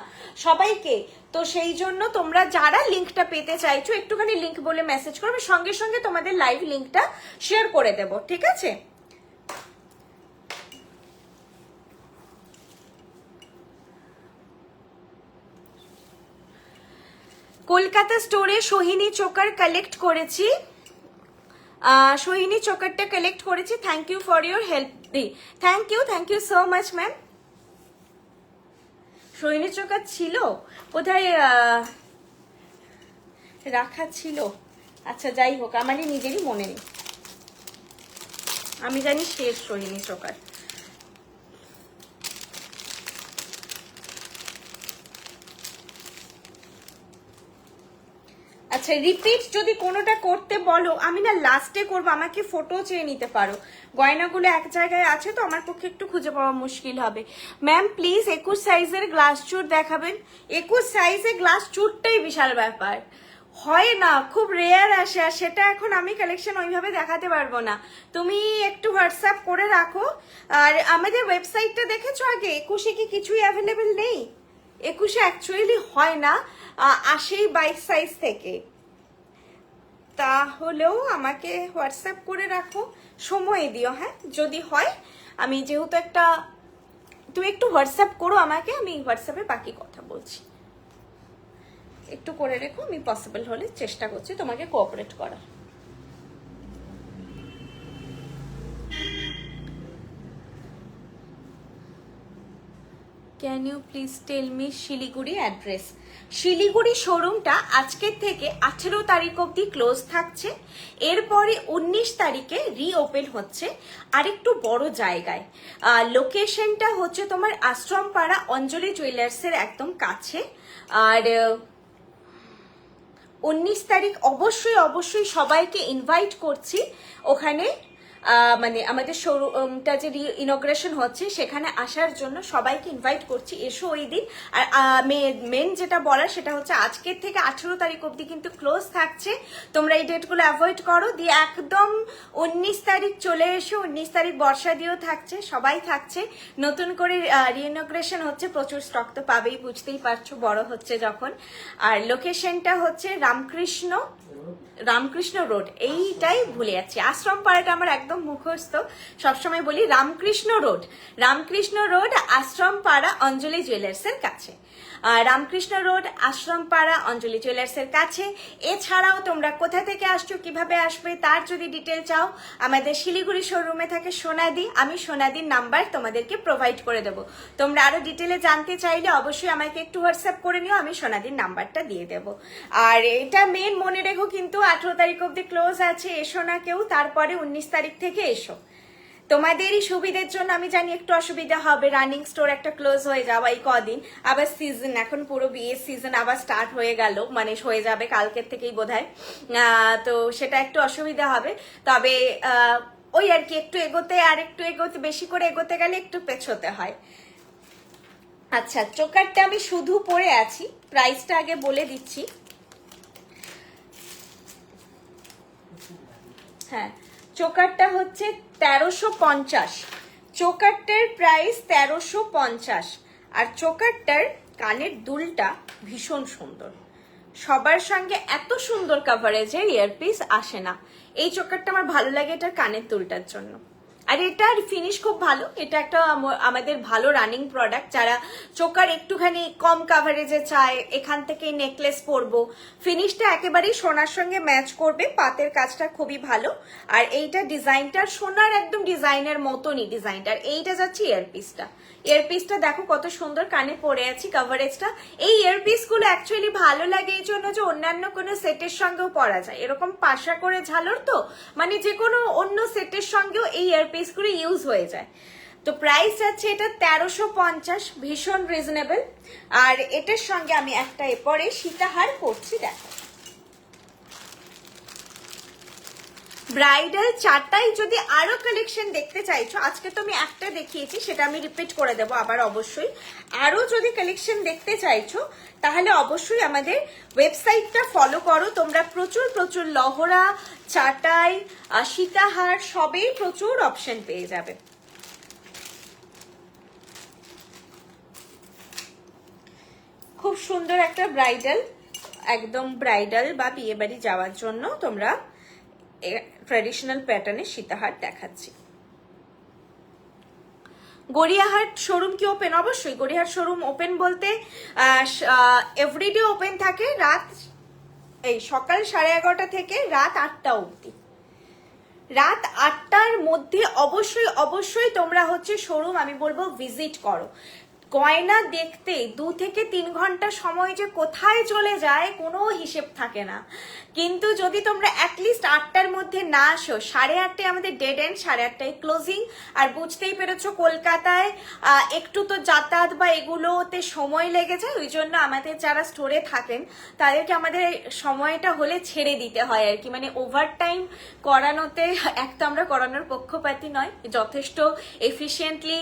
সবাইকে। তো সেই জন্য তোমরা যারা লিঙ্কটা পেতে চাইছো একটুখানি লিঙ্ক বলে মেসেজ করবে, সঙ্গে সঙ্গে তোমাদের লাইভ লিঙ্কটা শেয়ার করে দেব, ঠিক আছে? কলকাতা স্টোরে সোহিনী চোকার কালেক্ট করেছি, সোহিনী চোকারটা কালেক্ট করেছি। Thank you for your help দি, thank you so much ma'am. Sohini choker ছিল কোথায় রাখা ছিল, আচ্ছা যাই হোক, আমারই নিজেরই মনে নেই, আমি জানি শেষ সোহিনী চোকার। আচ্ছা, রিপিট যদি কোনোটা করতে বলো, আমি না লাস্টে করবো, আমাকে ফটো চেয়ে নিতে পারো, গয়নাগুলো এক জায়গায় আছে তো আমার পক্ষে একটু খুঁজে পাওয়া মুশকিল হবে। ম্যাম প্লিজ 21 সাইজের গ্লাস চুট দেখাবেন। 21 সাইজে গ্লাস চুটটাই বিশাল ব্যাপার, হয় না, খুব রেয়ার আসে, আর সেটা এখন আমি কালেকশন ওইভাবে দেখাতে পারবো না, তুমি একটু হোয়াটসঅ্যাপ করে রাখো। আর আমাদের ওয়েবসাইটটা দেখেছো আগে, 21-এ কি কিছুই অ্যাভেলেবেল নেই? 21-এ অ্যাকচুয়ালি হয় না, আসেই 22 সাইজ থেকে, তাহলেও আমাকে হোয়াটসঅ্যাপ করে রাখো, সময় দিও, হ্যাঁ যদি হয়। আমি যেহেতু একটা, তুমি একটু হোয়াটসঅ্যাপ করো আমাকে, আমি হোয়াটসঅ্যাপে বাকি কথা বলছি, একটু করে রেখো, আমি পসিবল হলে চেষ্টা করছি তোমাকে কোঅপারেট করার। Can you please tell me Siliguri address? Siliguri শোরুমটা আজকের থেকে 18 তারিখ অবধি ক্লোজ থাকছে, এরপরে 19 তারিখে রিওপেন হচ্ছে আরেকটু বড় জায়গায়। লোকেশনটা হচ্ছে তোমার আশ্রমপাড়া অঞ্জলি জুয়েলার্সের একদম কাছে। আর 19 তারিখ অবশ্যই সবাইকে ইনভাইট করছি ওখানে, মানে আমাদের শোরুমটা যে ইনগ্রেশন হচ্ছে সেখানে আসার জন্য সবাইকে ইনভাইট করছি, এসো ওই দিন। আর মেন যেটা বলার সেটা হচ্ছে আজকের থেকে 18 তারিখ অবধি কিন্তু ক্লোজ থাকছে, তোমরা এই ডেটগুলো অ্যাভয়েড করো, দিয়ে একদম 19 তারিখ চলে এসো। 19 তারিখ বর্ষা দিয়েও থাকছে, সবাই থাকছে, নতুন করে রিইনগ্রেশন হচ্ছে, প্রচুর স্টক তো পাবেই, বুঝতেই পারছো বড় হচ্ছে যখন। আর লোকেশনটা হচ্ছে রামকৃষ্ণ রোড, এইটাই ভুলে যাচ্ছি, আশ্রম পাড়াটা আমার একদম মুখস্থ, সবসময় বলি রামকৃষ্ণ রোড আশ্রম পাড়া অঞ্জলি জুয়েলার্সের কাছে। রামকৃষ্ণ রোড আশ্রম পাড়া অঞ্জলি জুয়েলার্সের কাছে। এছাড়াও তোমরা কোথা থেকে আসছো, কিভাবে আসবে, তার যদি ডিটেল চাও, আমাদের শিলিগুড়ি শোরুমে থাকে সোনাদি, আমি সোনাদির নাম্বার তোমাদেরকে প্রোভাইড করে দেবো। তোমরা আরো ডিটেলে জানতে চাইলে অবশ্যই আমাকে একটু হোয়াটসঅ্যাপ করে নিও, আমি সোনাদির নাম্বারটা দিয়ে দেবো। আর এটা মেন মনে রেখো কিন্তু 18 তারিখ অব্দি ক্লোজ আছে, এসো না কেউ, তারপরে 19 তারিখ থেকে এসো। তোমাদেরই সুবিধের জন্য, আমি জানি একটু অসুবিধা হবে, রানিং স্টোর একটা ক্লোজ হয়ে যাওয়া এই কদিন, আবার সিজন, এখন পুরো বিয়ের সিজন আবার স্টার্ট হয়ে গেল, মানে হয়ে যাবে কালকের থেকেই বোধহয়, তো সেটা একটু অসুবিধা হবে। তবে ওই আর কি, একটু এগোতে বেশি করে এগোতে গেলে একটু পেছোতে হয়। আচ্ছা, চোকারটা আমি শুধু পরে আছি, প্রাইসটা আগে বলে দিচ্ছি। হ্যাঁ, চোকারটা হচ্ছে 1350, চোকারটার প্রাইস 1350। আর চোকারটার কানের দুলটা ভীষণ সুন্দর, সবার সঙ্গে এত সুন্দর কাভারেজের ইয়ারপিস আসে না, এই চোকারটা আমার ভালো লাগে এটার কানের দুলটার জন্য। আর এটার ফিনিশ খুব ভালো, এটা একটা আমাদের ভালো রানিং প্রোডাক্ট। যারা চোকার একটুখানি কম কাভারেজে চায়, এখান থেকে নেকলেস পরবো, ফিনিশটা একেবারেই সোনার সঙ্গে ম্যাচ করবে, পাতের কাজটা খুবই ভালো। আর এইটা ডিজাইনটা সোনার একদম ডিজাইনের মতনই ডিজাইনটার। এইটা যাচ্ছে ইয়ারপিসটা, ইয়ারপিসটা দেখো কত সুন্দর কানে পরে আছি, কাভারেজটা। এই ইয়ারপিস গুলো অ্যাকচুয়ালি ভালো লাগে এই জন্য যে অন্যান্য কোনো সেটের সঙ্গেও পরা যায়, এরকম পাশা করে ঝালর তো, মানে যে কোনো অন্য সেটের সঙ্গেও এই ইয়ারপিস গুলো ইউজ হয়ে যায়। তো প্রাইস আছে এটা 1350, ভীষণ রিজনেবল। আর এটার সঙ্গে আমি একটা এরপরে সীতাহার করছি, দেখো ব্রাইডাল চারটাই। যদি আরো কালেকশন দেখতে চাইছো, আজকে তো আমি একটা দেখিয়েছি, সেটা আমি রিপিট করে দেবো আবার অবশ্যই। আরো যদি কালেকশন দেখতে চাইছো তাহলে অবশ্যই আমাদের ওয়েবসাইটটা ফলো করো তোমরা। প্রচুর প্রচুর লহরা, চাটাই, সীতাহার সবেই প্রচুর অপশন পেয়ে যাবে। খুব সুন্দর একটা ব্রাইডাল, একদম ব্রাইডাল বা বিয়ে বাড়ি যাওয়ার জন্য তোমরা ট্র্যাডিশনাল প্যাটার্নের সীতাহার দেখাচ্ছি। গড়িয়াহাট শোরুম কি ওপেন? অবশ্যই গড়িয়াহাট শোরুম ওপেন বলতে এভরিডে ওপেন থাকে, রাত এই সকাল 11:30 থেকে রাত 8টা অবধি। রাত 8টার মধ্যে অবশ্যই অবশ্যই তোমরা হচ্ছে শোরুম আমি বলবো ভিজিট করো। গয়না দেখতে 2 থেকে 3 ঘন্টা সময় যে কোথায় চলে যায় কোনো হিসেব থাকে না। কিন্তু যদি তোমরা অ্যাটলিস্ট 8টার মধ্যে না আসো, 8:30 আমাদের ডেড এন্ড, 8:30 ক্লোজিং। আর বুঝতেই পেরেছো কলকাতায় একটু তো যাতায়াত বা এগুলোতে সময় লেগে যায়, ওই জন্য আমাদের যারা স্টোরে থাকেন তাদেরকে আমাদের সময়টা হলে ছেড়ে দিতে হয় আর কি, মানে ওভার টাইম করানোতে এক তো আমরা করানোর পক্ষপাতী নয়, যথেষ্ট এফিসিয়েন্টলি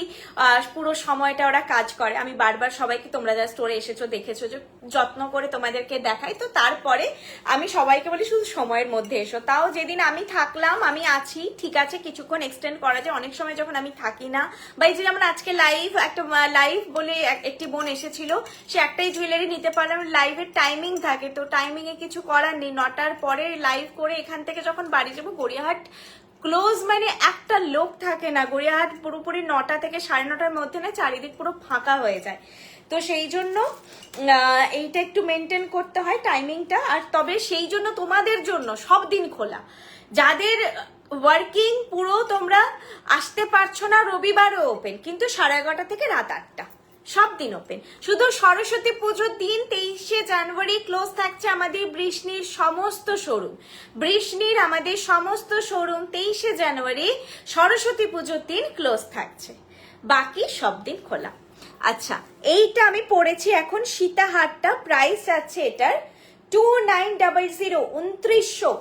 পুরো সময়টা ওরা কাজ করে। আমি বারবার সবাইকে, তোমরা যারা স্টোরে এসেছো দেখেছো যে যত্ন করে তোমাদেরকে দেখাই, তো তারপরে আমি সবাইকে বলি শুধু সময়ের মধ্যে এসো। তাও যেদিন আমি থাকলাম, আমি আছি, ঠিক আছে কিছুক্ষণ এক্সটেন্ড করা যায়। অনেক সময় যখন আমি থাকি না, বা এই যে যেমন আজকে একটা লাইভ বলে একটি বোন এসেছিল, সে একটাই জুয়েলারি নিতে পারলাম, লাইভের টাইমিং থাকে, তো টাইমিং এ কিছু করার নেই। 9টার পরে লাইভ করে এখান থেকে যখন বাড়ি যাবো, গড়িয়াহাট ক্লোজ, মানে একটা লোক থাকে না। গড়িয়াহাট পুরোপুরি 9টা থেকে 9:30টার মধ্যে না চারিদিক পুরো ফাঁকা হয়ে যায়। তো সেই জন্য এইটা একটু মেনটেন করতে হয় টাইমিংটা। আর তবে সেই জন্য তোমাদের জন্য সব দিন খোলা, যাদের ওয়ার্কিং পুরো তোমরা আসতে পারছো না, রবিবারও ওপেন, কিন্তু 11:30 থেকে রাত 8টা সব দিন ওপেন। শুধু সরস্বতী পুজোর দিন 23শে জানুয়ারি ক্লোজ থাকছে আমাদের বৃষ্ণির সমস্ত শোরুম। বৃষ্ণির আমাদের সমস্ত শোরুম 23শে জানুয়ারি সরস্বতী পুজোর দিন ক্লোজ থাকছে, বাকি সব দিন খোলা। আচ্ছা, এইটা আমি পড়েছি এখন সীতাহারটা, প্রাইস আছে এটার 2900, 2900,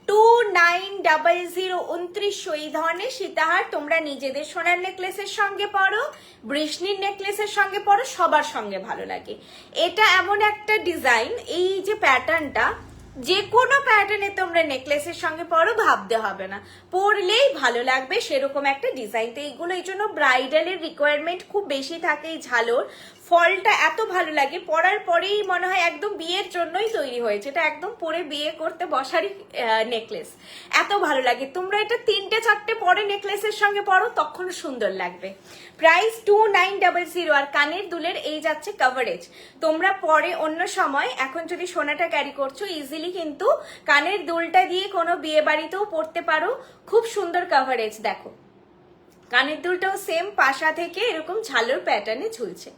2900। এই ধরনের সীতাহার তোমরা নিজেদের সোনার নেকলেসের সঙ্গে পরো, বৃষ্ণির নেকলেসের সঙ্গে পরো, সবার সঙ্গে ভালো লাগে। এটা এমন একটা ডিজাইন, এই যে প্যাটার্নটা যে কোনো প্যাটার্নে তোমরা নেকলেসের সঙ্গে পরো, ভাবতে হবে না, পরলেই ভালো লাগবে সেরকম একটা ডিজাইন। তো এইগুলো এই জন্য ব্রাইডালের রিকোয়ারমেন্ট খুব বেশি থাকে। এই ঝালর ফলটা এত ভালো লাগে, পরার পরেই মনে হয় একদম বিয়ের জন্যই তৈরি হয়েছে, এটা একদম পরে বিয়ে করতে বসারই নেকলেস, এত ভালো লাগে। তোমরা এটা 3-4টে পরে নেকলেসের সঙ্গে পরো, তখন সুন্দর লাগবে। প্রাইস 2900। আর কানের দুলের এই যাচ্ছে কভারেজ, তোমরা পরে অন্য সময়, এখন যদি সোনাটা ক্যারি করছো ইজিলি কিন্তু কানের দুলটা দিয়ে কোনো বিয়ে বাড়িতেও পরতে পারো, খুব সুন্দর কভারেজ। দেখো কানের দুলটাও সেম পাশা থেকে এরকম ঝালর প্যাটার্নে ঝুলছে।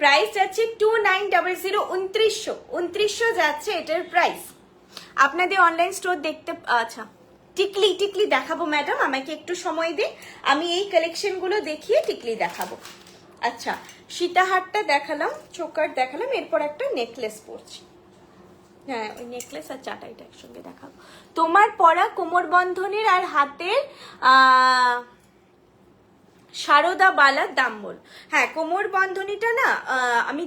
প্রাইস যাচ্ছে 2900, 2900 যাচ্ছে এটার প্রাইস। আপনাদের অনলাইন স্টোর দেখতে, আচ্ছা টিকলি দেখাবো ম্যাডাম, আমাকে একটু সময় দিন, আমি এই কালেকশন গুলো দেখিয়ে টিকলি দেখাবো। আচ্ছা, সীতাহারটা দেখালাম, চোকার দেখালাম, এরপর একটা নেকলেস পরছি। হ্যাঁ, ওই নেকলেস আর চাটাইটা একসঙ্গে দেখাবো। তোমার পরা কোমর বন্ধনের আর হাতের সারদা বালার দাম বল। হ্যাঁ, কোমর বন্ধনীটা না আমি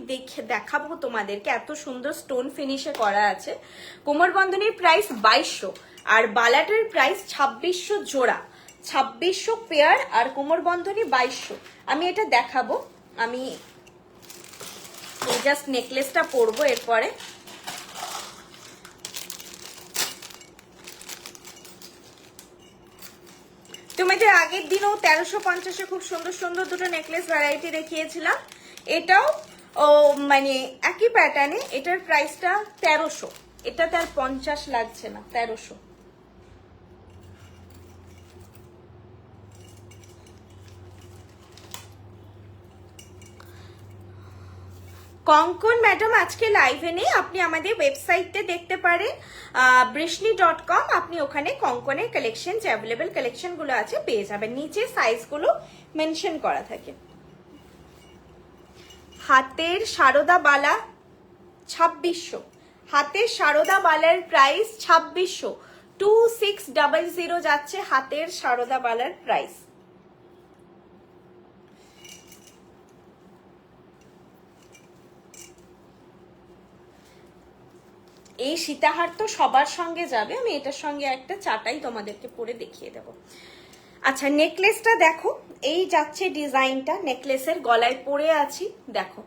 দেখাবো তোমাদেরকে, এত সুন্দর স্টোন ফিনিশে করা আছে। কোমর বন্ধনীর প্রাইস 2200, আর বালাটার প্রাইস 2600 জোড়া, 2600 পেয়ার, আর কোমর বন্ধনী 2200। আমি এটা দেখাবো, আমি জাস্ট নেকলেসটা পরবো এরপরে। তোমাদের আগের দিনও 1350-এ খুব সুন্দর সুন্দর দুটো নেকলেস ভ্যারাইটি দেখিয়েছিলাম। এটাও মানে একই প্যাটার্নে, এটার প্রাইসটা 1300, এটাতে আর 50 লাগছে না, 1300। কঙ্কন ম্যাডাম আজকে লাইভে নেই, আপনি আমাদের ওয়েবসাইটে দেখতে পারেন brishney.com, আপনি ওখানে কঙ্কনের কালেকশন, যে অ্যাভেলেবেল কালেকশনগুলো আছে পেয়ে যাবেন, নিচে সাইজগুলো মেনশন করা থাকে। হাতের সারদা বালা 2600, হাতের সারদা বালার প্রাইস 2600, 2600 যাচ্ছে হাতের সারদা বালার প্রাইস। এই সীতাহার তো সবার সঙ্গে যাবে, আমি এটার সঙ্গে একটা চাটাই তোমাদেরকে পরে দেখিয়ে দেব। আচ্ছা, নেকলেসটা দেখো, এই যাচ্ছে ডিজাইনটা, নেকলেসের গলায় পরে আছি, দেখো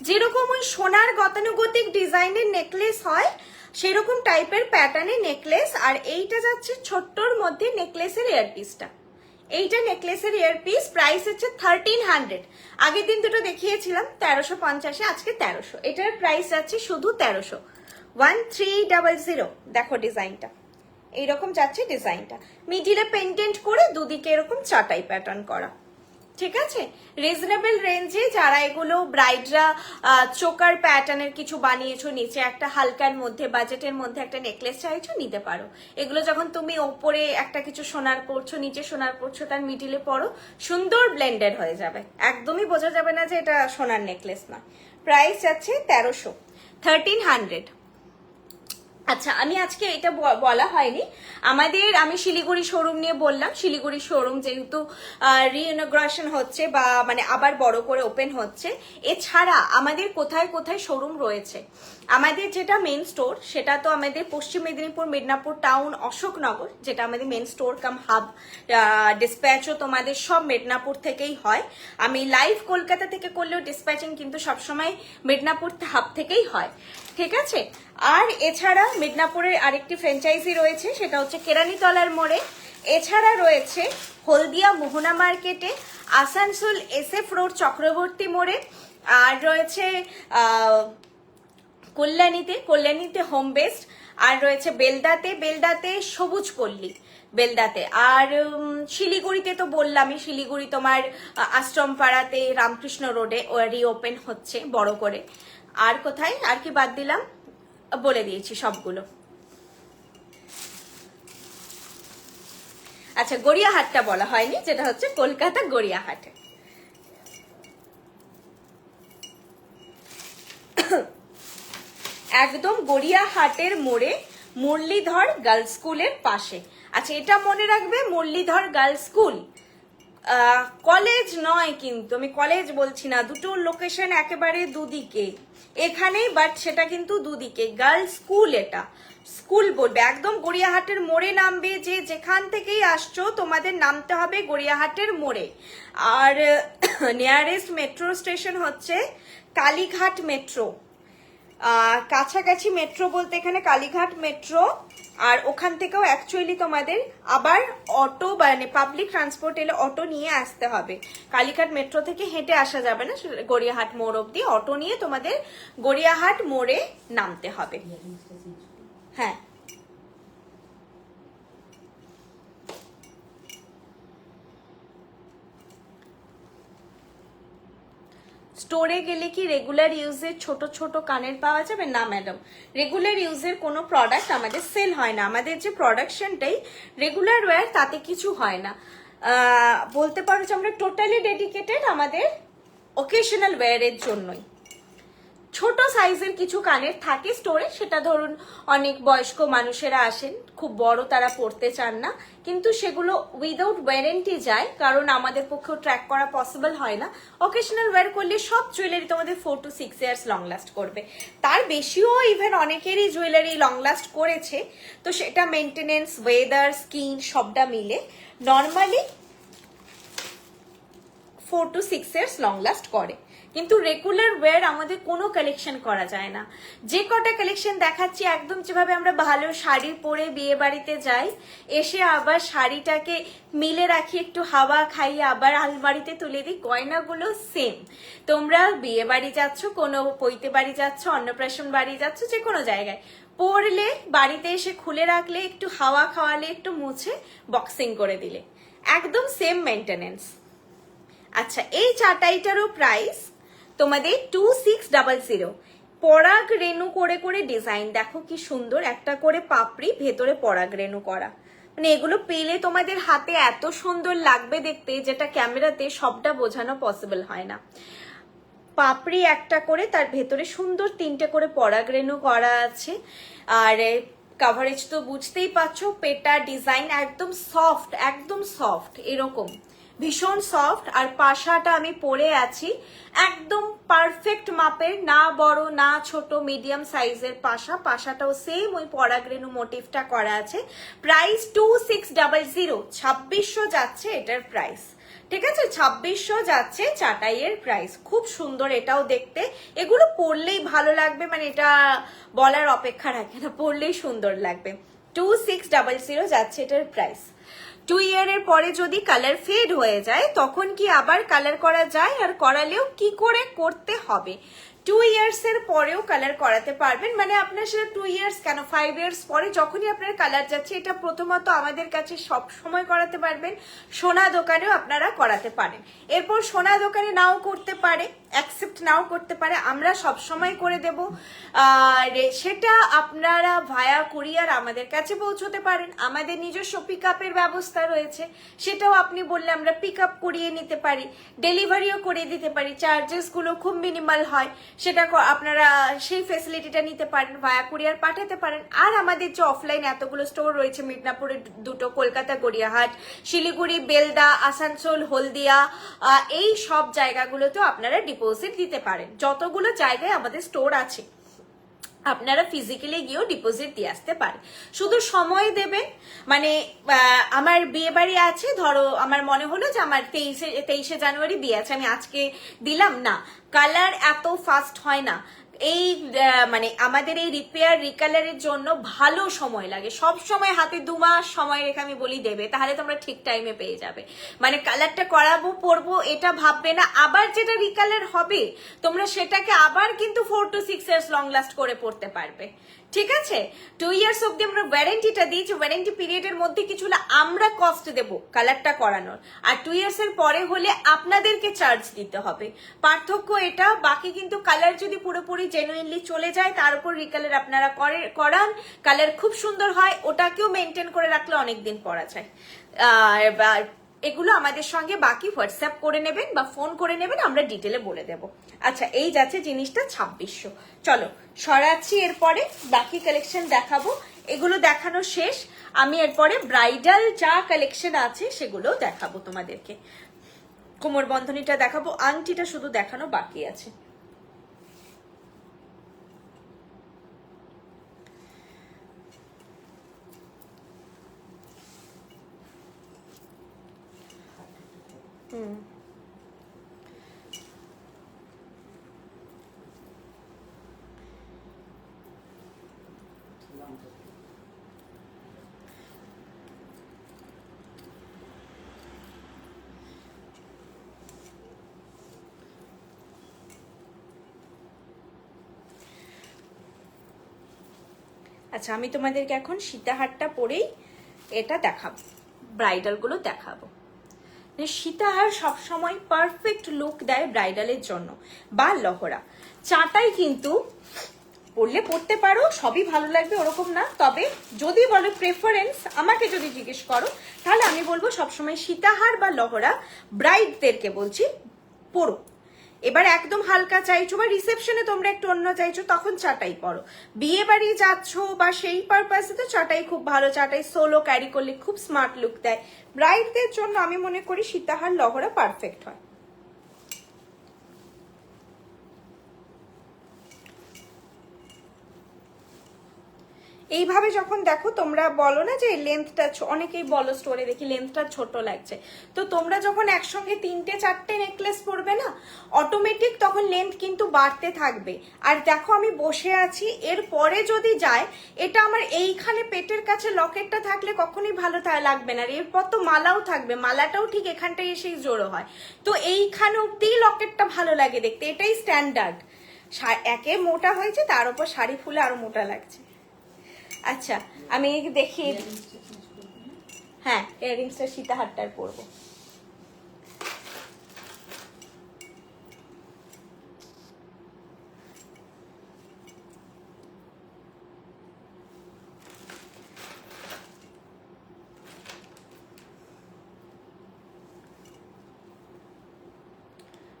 যেরকম ওই সোনার গতানুগতিক ডিজাইনের নেকলেস হয় সেরকম টাইপের প্যাটার্নের নেকলেস। আর এইটা যাচ্ছে ছোট্টর মধ্যে নেকলেসের ইয়ারপিসটা, এইটা নেকলেসের ইয়ারপিস, প্রাইস হচ্ছে 1300। আগের দিন দুটো দেখিয়েছিলাম 1350, আজকে 1300, এটার প্রাইস যাচ্ছে শুধু 1300, 1300। দেখো ডিজাইনটা এইরকম যাচ্ছে, ডিজাইনটা মিডিলে পেন্ডেন্ট করে দুদিকে এরকম চাটাই প্যাটার্ন করা, ঠিক আছে। রিজনেবল রেঞ্জে যারা এগুলো ব্রাইডরা চোকার প্যাটার্নের কিছু বানিয়েছো, নিচে একটা হালকার মধ্যে বাজেটের মধ্যে একটা নেকলেস চাইছো, নিতে পারো। এগুলো যখন তুমি ওপরে একটা কিছু সোনার পরছো, নিচে সোনার পরছো, তার মিডিলে পরো, সুন্দর ব্লেন্ডেড হয়ে যাবে, একদমই বোঝা যাবে না যে এটা সোনার নেকলেস না। প্রাইস আছে 1300, 1300। আচ্ছা, আমি আজকে এটা বলা হয়নি আমাদের, আমি শিলিগুড়ি শোরুম নিয়ে বললাম। শিলিগুড়ি শোরুম যেহেতু রিইনগ্রেশন হচ্ছে বা মানে আবার বড় করে ওপেন হচ্ছে, এছাড়া আমাদের কোথায় কোথায় শোরুম রয়েছে, আমাদের যেটা মেন স্টোর সেটা তো আমাদের পশ্চিম মেদিনীপুর, মিদনাপুর টাউন, অশোকনগর, যেটা আমাদের মেন স্টোর কাম হাব। ডিসপ্যাচও তোমাদের সব মেদিনীপুর থেকেই হয়। আমি লাইভ কলকাতা থেকে করলেও ডিসপ্যাচিং কিন্তু সবসময় মেদিনীপুর হাব থেকেই হয়, ঠিক আছে। আর এছাড়া মিদনাপুরের আরেকটি ফ্র্যাঞ্চাইজি রয়েছে, সেটা হচ্ছে কেরানীতলার মোড়ে। এছাড়া রয়েছে হলদিয়া মোহনা মার্কেটে, আসানসোল SF রোড চক্রবর্তী মোড়ে, আর রয়েছে কল্যাণীতে হোম বেস্ট, আর রয়েছে বেলদাতে সবুজ পল্লী বেলদাতে, আর শিলিগুড়িতে তো বললামই, শিলিগুড়ি তোমার আশ্রমপাড়াতে রামকৃষ্ণ রোডে রিওপেন হচ্ছে বড় করে। আর কোথায়, আর কি বাদ দিলাম, বলে দিয়েছি সবগুলো। আচ্ছা, গড়িয়াহাটটা বলা হয়নি, যেটা হচ্ছে কলকাতা গড়িয়াহাটে। একদম গড়িয়াহাটের মোড়ে, মুরলীধর গার্লস স্কুলের পাশে। আচ্ছা, এটা মনে রাখবে, মুরলীধর গার্লস স্কুল কলেজ নয়, কিন্তু আমি কলেজ বলছি না, দুটো লোকেশন একেবারে দুদিকে এখানেই, বাট সেটা কিন্তু দুদিকে গার্লস স্কুল, এটা স্কুল বলবে। একদম গড়িয়াহাটের মোড়ে নামবে, যে যেখান থেকেই আসছো তোমাদের নামতে হবে গড়িয়াহাটের মোড়ে। আর নিয়ারেস্ট মেট্রো স্টেশন হচ্ছে কালীঘাট মেট্রো, কাছাকাছি মেট্রো বলতে এখানে কালীঘাট মেট্রো। আর ওখান থেকেও অ্যাকচুয়ালি তোমাদের আবার অটো মানে পাবলিক ট্রান্সপোর্ট এলে অটো নিয়ে আসতে হবে। কালীঘাট মেট্রো থেকে হেঁটে আসা যাবে না, গড়িয়াহাট মোড় অব্দি অটো নিয়ে তোমাদের গড়িয়াহাট মোড়ে নামতে হবে। হ্যাঁ, স্টোরে গেলে কি রেগুলার ইউজের ছোট ছোট কানের পাওয়া যাবে? না ম্যাডাম, রেগুলার ইউজের কোনো প্রোডাক্ট আমাদের সেল হয় না। আমাদের যে প্রোডাকশনটাই রেগুলার ওয়্যার, তাতে কিছু হয় না। বলতে পারো যে আমরা টোটালি ডেডিকেটেড আমাদের অকেশনাল ওয়্যারের জন্যই। ছোট সাইজের কিছু কানের থাকে স্টোরে, সেটা ধরুন অনেক বয়স্ক মানুষেরা আসেন, খুব বড় তারা পড়তে চান না, কিন্তু সেগুলো উইদাউট ওয়ারেন্টি যায়, কারণ আমাদের পক্ষেও ট্র্যাক করা পসিবল হয় না। অকেশনাল ওয়্যার করলে সব জুয়েলারি তোমাদের 4 to 6 ইয়ার্স লং লাস্ট করবে, তার বেশিও ইভেন অনেকেরই জুয়েলারি লং লাস্ট করেছে। তো সেটা মেনটেনেন্স, ওয়েদার, স্কিন সবটা মিলে normally 4 to 6 years long last করে। কিন্তু রেগুলার ওয়্যার আমাদের কোনো কালেকশন করা যায় না। যে কটা কালেকশন দেখাচ্ছি একদম যেভাবে আমরা ভালো শাড়ি পরে বিয়ে বাড়িতে যাই, এসে আবার শাড়িটাকে মিলে রাখি, একটু হাওয়া খাইয়ে আবার আলমারিতে তুলে দিই, গয়নাগুলো সেম। তোমরা বিয়ে বাড়ি যাচ্ছ, কোনো পৈতে বাড়ি যাচ্ছ, অন্নপ্রাশন বাড়ি যাচ্ছ, যে কোনো জায়গায় পরলে বাড়িতে এসে খুলে রাখলে, একটু হাওয়া খাওয়ালে, একটু মুছে বক্সিং করে দিলে, একদম সেম মেনটেনেন্স। আচ্ছা, এই চাটাইটারও প্রাইস তোমাদের 2600। পরাগ রেনু করে করে ডিজাইন দেখো কি সুন্দর, একটা করে পাপড়ি, ভেতরে পরাগ রেনু করা। মানে এগুলো পেলে তোমাদের হাতে এত সুন্দর লাগবে দেখতে, যেটা ক্যামেরাতে সবটা বোঝানো পসিবল হয় না। পাপড়ি একটা করে, তার ভেতরে সুন্দর 3টে করে পরাগ রেনু করা আছে। আর কাভারেজ তো বুঝতেই পারছো, পেটা ডিজাইন একদম সফট, একদম সফট, এরকম ভীষণ সফট। আর পাশাটা আমি পরে আছি একদম পারফেক্ট মাপের, না বড় না ছোট, মিডিয়াম সাইজের পাশা। পাশাটাও সেম ওই পরাগ রেনু মোটিভটা করা আছে। প্রাইস 2600, 2600 যাচ্ছে এটার প্রাইস। ঠিক আছে, 2600 যাচ্ছে চাটাইয়ের প্রাইস। খুব সুন্দর এটাও দেখতে, এগুলো পরলেই ভালো লাগবে, মানে এটা বলার অপেক্ষা রাখে না, পরলেই সুন্দর লাগবে। 2600 যাচ্ছে এটার প্রাইস। 2 ইয়ারের পরে যদি কালার ফেড হয়ে যায় তখন কি আবার কালার করা যায়? আর করালেও কি করে করতে হবে? 2 ইয়ার্সের পরেও কালার করাতে পারবেন, মানে আপনার সেটা 2 ইয়ার্স কেন, 5 ইয়ার্স পরে যখনই আপনার কালার যাচ্ছে, এটা প্রথমত আমাদের কাছে সব সময় করাতে পারবেন। সোনা দোকানেও আপনারা করাতে পারেন। এরপর সোনা দোকানে নাও করতে পারে, অ্যাকসেপ্ট নাও করতে পারে, আমরা সব সময় করে দেব। আর সেটা আপনারা ভায়া কুরিয়ার আমাদের কাছে পৌঁছতে পারেন। আমাদের নিজস্ব পিক আপের ব্যবস্থা রয়েছে, সেটাও আপনি বললে আমরা পিক আপ করিয়ে নিতে পারি, ডেলিভারিও করিয়ে দিতে পারি। চার্জেসগুলো খুব মিনিমাল হয়, সেটা আপনারা সেই ফেসিলিটিটা নিতে পারেন, ভায়া কুরিয়ার পাঠাতে পারেন। আর আমাদের যে অফলাইন এতগুলো স্টোর রয়েছে, মিদনাপুরে 2টো, কলকাতা গড়িয়াহাট, শিলিগুড়ি, বেলদা, আসানসোল, হলদিয়া, এই সব জায়গাগুলোতেও আপনারা ডিপোজিট দিতে পারেন। যতগুলো জায়গায় আমাদের স্টোর আছে আপনারা ফিজিক্যালি গিয়েও ডিপোজিট দিয়ে আসতে পারেন। শুধু সময় দেবেন, মানে আমার বিয়ে বাড়ি আছে, ধরো আমার মনে হলো যে আমার 23শে জানুয়ারি বিয়ে আছে, আমি আজকে দিলাম না, কালার এত ফাস্ট হয় না। এই মানে আমাদের এই রিপেয়ার রিকালারের জন্য ভালো সময় লাগে, সব সময় হাতে 2 মাস সময় রেখে আমি বলি দেবে, তাহলে তোমরা ঠিক টাইমে পেয়ে যাবে। মানে কালারটা করাবো, পরবো, এটা ভাববে না। আবার যেটা রিকালার হবে তোমরা সেটাকে আবার কিন্তু 4 to 6 ইয়ার্স লং লাস্ট করে পড়তে পারবে। ঠিক আছে, 2 ইয়ার্স অব্দি আমরা ওয়ারেন্টিটা দিয়েছি, ওয়ারেন্টি পিরিয়ডের মধ্যে কিছু হলে আমরা কস্ট দেব কালারটা করানোর, আর 2 ইয়ার্সের পরে হলে আপনাদেরকে চার্জ দিতে হবে। পার্থক্য এটা। বাকি কিন্তু কালার যদি পুরোপুরি জেনুইনলি চলে যায়, তার উপর রিকালার আপনারা করান, কালার খুব সুন্দর হয়, ওটাকেও মেনটেন করে রাখলে অনেকদিন পরা যায়। আর এগুলো আমাদের সঙ্গে বাকি হোয়াটসঅ্যাপ করে নেবেন বা ফোন করে নেবেন, আমরা ডিটেলে বলে দেব। আচ্ছা, এই যাচ্ছে জিনিসটা 2600। চলো সরাচ্ছি, এরপরে বাকি কালেকশন দেখাবো। এগুলো দেখানো শেষ, আমি এরপরে ব্রাইডাল যা কালেকশন আছে সেগুলো দেখাবো তোমাদেরকে। কোমর বন্ধনীটা দেখাবো, আংটিটা শুধু দেখানো বাকি আছে। আচ্ছা, আমি তোমাদেরকে এখন সীতাহারটা পরেই এটা দেখাবো, ব্রাইডাল গুলো দেখাবো। সীতাহার সবসময় পারফেক্ট লুক দেয় ব্রাইডালের জন্য, বা লহরা। চাটাই কিন্তু পরলে পরতে পারো, সবই ভালো লাগবে ওরকম না, তবে যদি বলো প্রেফারেন্স, আমাকে যদি জিজ্ঞেস করো, তাহলে আমি বলবো সবসময় সীতাহার বা লহরা ব্রাইডদেরকে বলছি পরো। এবার একদম হালকা চাইছো বা রিসেপশনে তোমরা একটু অন্য চাইছো, তখন চাটাই পরো। বিয়ে বাড়ি যাচ্ছ বা সেই পারপাসে তো চাটাই খুব ভালো, চাটাই সোলো ক্যারি করলে খুব স্মার্ট লুক দেয়। ব্রাইডদের জন্য আমি মনে করি সীতাহার লহরা পারফেক্ট হয়। এইভাবে যখন দেখো তোমরা বলো না যে লেন্থটা, অনেকেই বলো স্টোরে দেখি লেন্থটা ছোট লাগছে, তো তোমরা যখন একসঙ্গে 3-4টে নেকলেস পরবে না, অটোমেটিক তখন লেন্থ কিন্তু বাড়তে থাকবে। আর দেখো আমি বসে আছি, এর পরে যদি যায়, এটা আমার এইখানে পেটের কাছে লকেটটা থাকলে কখনোই ভালো লাগবে না। আর এরপর তো মালাও থাকবে, মালাটাও ঠিক এখানটায় এসেই জোড়ো হয়, তো এইখানে অব্দি লকেটটা ভালো লাগে দেখতে, এটাই স্ট্যান্ডার্ড। একে মোটা হয়েছে, তার উপর শাড়ি ফুলে আরো মোটা লাগছে। আচ্ছা আমি দেখিয়ে দিই। হ্যাঁ, ইয়াররিংসটা সীতাহারটার পরবো।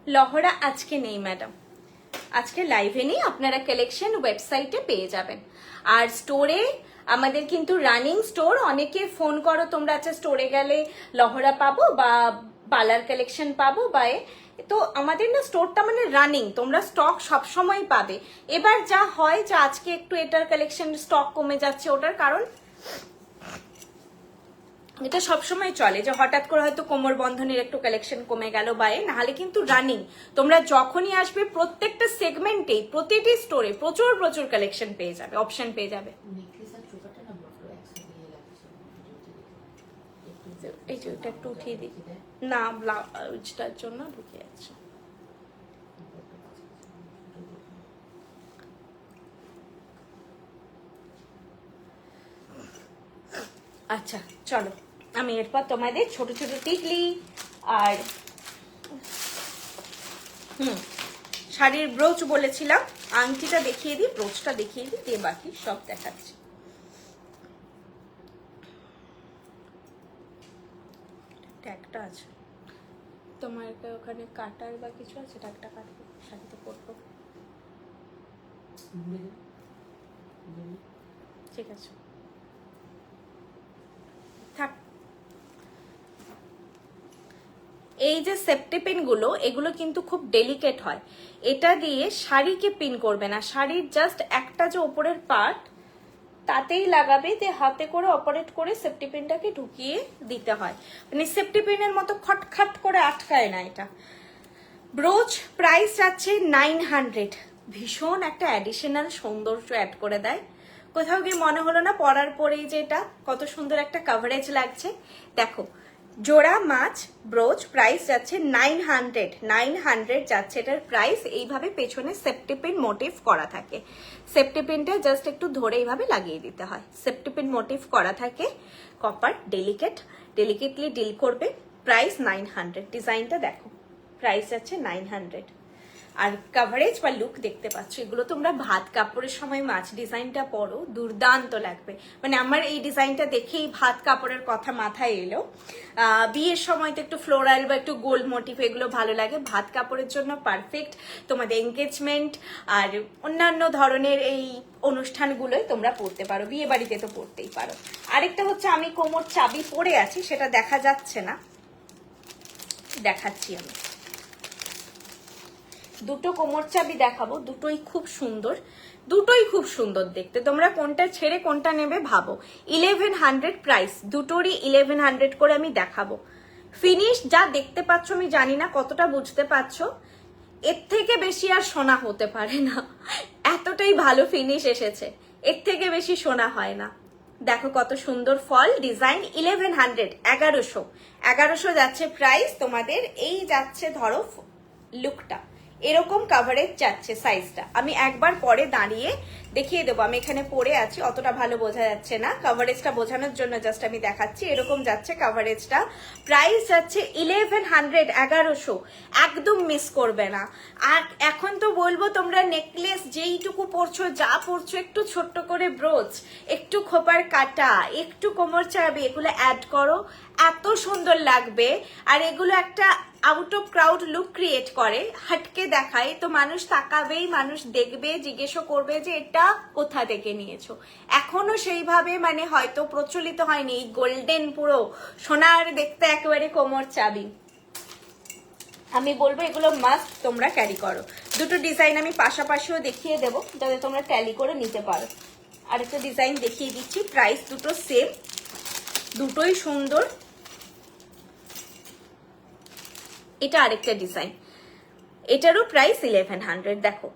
লহরা আজকে নেই ম্যাডাম, আজকে লাইভে নেই, আপনারা কালেকশন ওয়েবসাইটে পেয়ে যাবেন। আর স্টোরে আমাদের কিন্তু রানিং স্টোর, অনেকে ফোন করো তোমরা, আচ্ছা স্টোরে গেলে লহরা পাবো বা পার্লার কালেকশন পাবো বা তো আমাদের না স্টোরটা মানে রানিং, তোমরা স্টক সবসময় পাবে। এবার যা হয় যে আজকে একটু এটার কালেকশন স্টক কমে যাচ্ছে, ওটার কারণ এটা সবসময় চলে যে হঠাৎ করে হয়তো কোমর বন্ধনের একটু কালেকশন কমে গেল বা নাহলে কিন্তু রানিং তোমরা যখনই আসবে প্রত্যেকটা সেগমেন্টেই প্রতিটি স্টোরে প্রচুর প্রচুর কালেকশন পেয়ে যাবে, অপশন পেয়ে যাবে। এই যে ওটা একটু উঠিয়ে দিই না, ব্লাউজটার জন্য ঢুকে যাচ্ছে। আচ্ছা চলো, আমি এরপর তোমাদের ছোট ছোট টিকলি আর শাড়ির ব্রোচ বলেছিলাম, আংটিটা দেখিয়ে দিই, ব্রোচটা দেখিয়ে দিই, দিয়ে বাকি সব দেখাচ্ছি। ট্যাগটা আছে তোমার ওখানে, কাটার বা কিছু আছে? ট্যাগটা কাটবো, শাড়িতে পরবো। ঠিক আছে থাক। এই যে সেফটি পিন গুলো, এগুলো কিন্তু খুব ডেলিকেট হয়, এটা দিয়ে শাড়িকে পিন করবে না, শাড়ির জাস্ট একটা যে ওপরের পার্ট তাতেই লাগাবে, যে হাতে করে অপারেট করে সেফটি পিনটাকে ঢুকিয়ে দিতে হয়, মানে সেফটি পিনের মতো খটখট করে আটকায় না এটা। ব্রোচ প্রাইস যাচ্ছে 900, ভীষণ একটা অ্যাডিশনাল সৌন্দর্য অ্যাড করে দেয়। কোথাও গিয়ে মনে হলো না পরার পরেই যে এটা কত সুন্দর একটা কভারেজ লাগছে। দেখো জোড়া মাছ ব্রোচ প্রাইস যাচ্ছে 900 যাচ্ছে এটার প্রাইস। এইভাবে পেছনে সেফটি পিন মোটিভ করা থাকে, সেফটি পিনটা জাস্ট একটু ধরে এইভাবে লাগিয়ে দিতে হয়, সেফটি পিন মোটিভ করা থাকে, কপার ডেলিকেটলি ডিল করবে। প্রাইস 900, ডিজাইনটা দেখো, প্রাইস যাচ্ছে 900। আর কভারেজ বা লুক দেখতে পাচ্ছ, এগুলো তোমরা ভাত কাপড়ের সময় মাছ ডিজাইনটা পরো, দুর্দান্ত লাগবে। মানে আমার এই ডিজাইনটা দেখেই ভাত কাপড়ের কথা মাথায় এলো। বিয়ের সময় তো একটু ফ্লোরাল বা একটু গোল্ড মোটিভ এগুলো ভালো লাগে, ভাত কাপড়ের জন্য পারফেক্ট। তোমাদের এনগেজমেন্ট আর অন্যান্য ধরনের এই অনুষ্ঠানগুলোই তোমরা পরতে পারো, বিয়ে বাড়িতে তো পরতেই পারো। আরেকটা হচ্ছে আমি কোমর চাবি পরে আছি, সেটা দেখা যাচ্ছে না, দেখাচ্ছি আমি। দুটো কোমর চাবি দেখাবো, দুটোই খুব সুন্দর দেখতে, তোমরা কোনটা ছেড়ে কোনটা নেবে ভাবো। 1100 প্রাইস, দুটোরই 1100 করে আমি দেখাবো। ফিনিশ যা দেখতে পাচ্ছ, আমি জানি না কতটা বুঝতে পারছো, এর থেকে বেশি আর সোনা হতে পারে না, এতটাই ভালো ফিনিশ এসেছে, এর থেকে বেশি সোনা হয় না। দেখো কত সুন্দর ফল ডিজাইন, 1100, 1100 যাচ্ছে প্রাইস তোমাদের। এই যাচ্ছে ধরো লুকটা, এরকম কাভারেজ যাচ্ছে সাইজটা, আমি একবার পরে দাঁড়িয়ে দেখিয়ে দেবো, আমি এখানে পরে আছি অতটা ভালো বোঝা যাচ্ছে না, কাভারেজটা বোঝানোর জন্য জাস্ট আমি দেখাচ্ছি। এরকম যাচ্ছে কাভারেজটা, প্রাইস যাচ্ছে 1100, 1100, একদম মিস করবে না। আর এখন তো বলবো তোমরা নেকলেস যেইটুকু পরছো, যা পরছো, একটু ছোট্ট করে ব্রোচ, একটু খোপার কাটা, একটু কোমর চাবি, এগুলো অ্যাড করো, এত সুন্দর লাগবে। আর এগুলো একটা out of crowd look create করে, হাটকে দেখায়, তো মানুষ তাকাবেই, মানুষ দেখবে, জিজ্ঞেসও করবে যে এটা কোথা থেকে নিয়েছো। এখনো সেইভাবে মানে হয়তো প্রচলিত হয়নি এই গোল্ডেন পুরো সোনার দেখতে একেবারে কোমর চাবি। আমি বলবো এগুলো মাস্ট তোমরা ক্যারি করো। দুটো ডিজাইন আমি পাশাপাশিও দেখিয়ে দেবো যাতে তোমরা ট্যালি করে নিতে পারো। আরেকটা ডিজাইন দেখিয়ে দিচ্ছি, প্রাইস দুটো সেম, দুটোই সুন্দর। এটা আরেকটা ডিজাইন, এটারও প্রাইস 1100। দেখো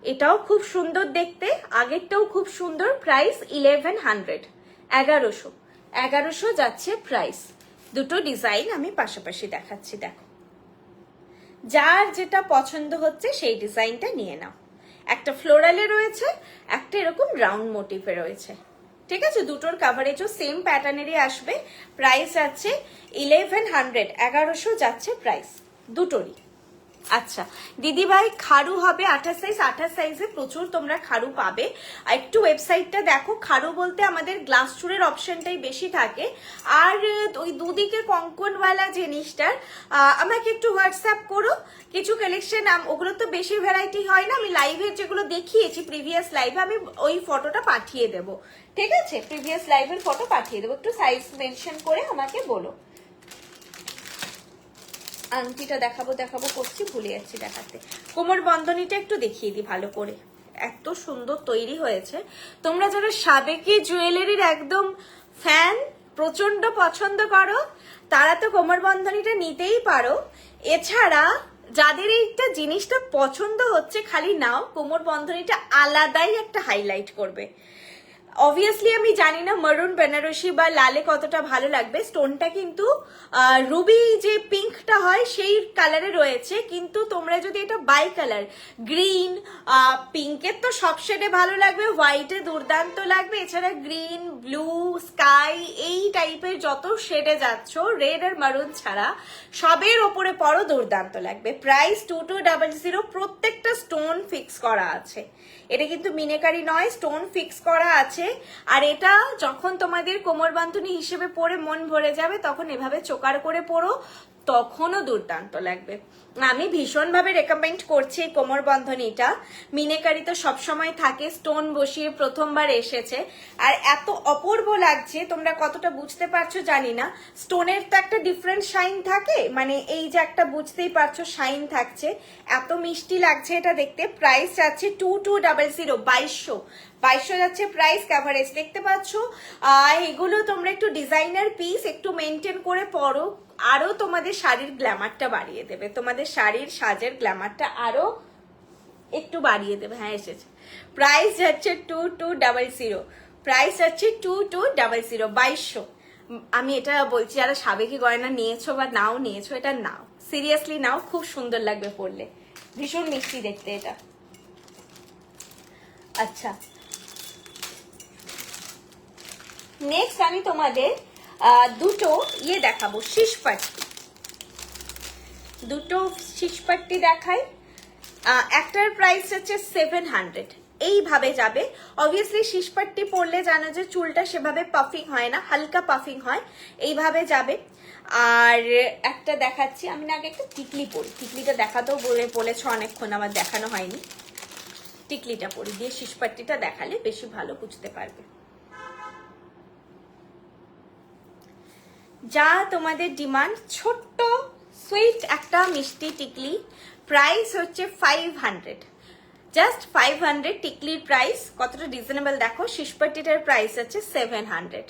এটাও খুব সুন্দর দেখতে, আগেরটাও খুব সুন্দর, প্রাইস 1100, 1100 যাচ্ছে প্রাইস। দুটো ডিজাইন আমি পাশাপাশি দেখাচ্ছি, দেখো যার যেটা পছন্দ হচ্ছে সেই ডিজাইনটা নিয়ে নাও। একটা ফ্লোরালে রয়েছে, একটা এরকম রাউন্ড মোটিভে রয়েছে, ঠিক আছে? দুটোর কাভারেজও সেম প্যাটার্নেরই আসবে। প্রাইস আছে 1100, 1100 যাচ্ছে প্রাইস দুটোরই। আচ্ছা দিদি ভাই, খারু হবে 28 সাইজ, 28 সাইজে প্রচুর তোমরা খারু পাবে। আর একটু ওয়েবসাইটটা দেখো, খারু বলতে আমাদের গ্লাস চুরের অপশনটাই বেশি থাকে। আর ওই দুদিকে কঙ্কনওয়ালা জিনিসটার আমাকে একটু হোয়াটসঅ্যাপ করো কিছু কালেকশন, ওগুলো তো বেশি ভ্যারাইটি হয় না, আমি লাইভের যেগুলো দেখিয়েছি প্রিভিয়াস লাইভে আমি ওই ফটোটা পাঠিয়ে দেবো, ঠিক আছে? প্রিভিয়াস লাইভের ফটো পাঠিয়ে দেবো, একটু সাইজ মেনশন করে আমাকে বলো। আংটিটা দেখাবো করছি, ভুলে যাচ্ছি দেখাতে। কোমর বন্ধনীটা একটু দেখিয়ে দিই ভালো করে, এত সুন্দর তৈরি হয়েছে। তোমরা যারা সাবেকি জুয়েলারির একদম ফ্যান, প্রচন্ড পছন্দ করো, তারা তো কোমর বন্ধনীটা নিতেই পারো। এছাড়া যাদের এইটা জিনিসটা পছন্দ হচ্ছে, খালি নাও, কোমর বন্ধনীটা আলাদাই একটা হাইলাইট করবে। অবভিয়াসলি আমি জানি না মারুন বেনারসি বা লালে কতটা ভালো লাগবে, স্টোনটা কিন্তু রুবি যে পিঙ্কটা হয় সেই কালারে রয়েছে, কিন্তু তোমরা যদি এটা বাই কালার, গ্রিন, পিঙ্কের তো সব শেডে ভালো লাগবে, হোয়াইটে দুর্দান্ত লাগবে, এছাড়া গ্রিন, ব্লু, স্কাই এই টাইপের যত শেডে যাচ্ছ, রেড আর মারুন ছাড়া সবের ওপরে পরো দুর্দান্ত লাগবে। প্রাইস 2200, প্রত্যেকটা স্টোন ফিক্স করা আছে, এটা কিন্তু মিনেকারি নয়, স্টোন ফিক্স করা আছে। আর এটা যখন তোমাদের কোমর বান্ধনী হিসেবে পরে মন ভরে যাবে, তখন এভাবে চোকার করে পরো, তখনও দুর্দান্ত লাগবে। আমি ভীষণভাবে রেকমেন্ড করছি এই কোমর বন্ধনীটা। মিনেকারি তো সবসময় থাকে, স্টোন বসিয়ে প্রথমবার এসেছে, আর এত অপূর্ব লাগছে, তোমরা কতটা বুঝতে পারছো জানি না। স্টোনের তো একটা ডিফারেন্ট শাইন থাকে, মানে এই যে একটা বুঝতেই পারছো শাইন থাকছে, এত মিষ্টি লাগছে এটা দেখতে। প্রাইস আছে 2200, 2200 যাচ্ছে প্রাইস। কাভারেজ দেখতে পাচ্ছ, এগুলো তোমরা একটু ডিজাইনার পিস, একটু মেনটেন করে পরো, আরো তোমাদের শাড়ির গ্ল্যামারটা বাড়িয়ে দেবে, তোমাদের শাড়ির সাজের গ্ল্যামারটা আরো একটু বাড়িয়ে দেবে। হ্যাঁ এসেছে। প্রাইস যাচ্ছে 2200, প্রাইস যাচ্ছে 2200, 2200। আমি এটা বলছি, যারা সাবেকি গয়না নিয়েছো বা নাও নিয়েছো, এটা নাও, সিরিয়াসলি নাও, খুব সুন্দর লাগবে পরলে, ভীষণ মিষ্টি দেখতে এটা। আচ্ছা নেক্সট আমি তোমাদের দুটো ইয়ে দেখাবো, শীষপাট্টি, দুটো শীষপাট্টি দেখাই। একটার প্রাইস হচ্ছে 700, এইভাবে যাবে। অবভিয়াসলি শীষপাট্টি পরলে জানো যে চুলটা সেভাবে পাফিং হয় না, হালকা পাফিং হয়, এইভাবে যাবে। আর একটা দেখাচ্ছি, আমি না আগে একটা টিকলি পরি, টিকলিটা দেখাতেও বলেছ অনেকক্ষণ, আমার দেখানো হয়নি। টিকলিটা পরি, দিয়ে শীষপাট্টিটা দেখালে বেশি ভালো বুঝতে পারবে। যা তোমাদের ডিমান্ড, ছোট্ট সুইট একটা মিষ্টি টিকলি, প্রাইস হচ্ছে 500, জাস্ট 500 টিকলির প্রাইস। কতটা রিজনেবল দেখো। শীষপাট্টিটার প্রাইস হচ্ছে 700,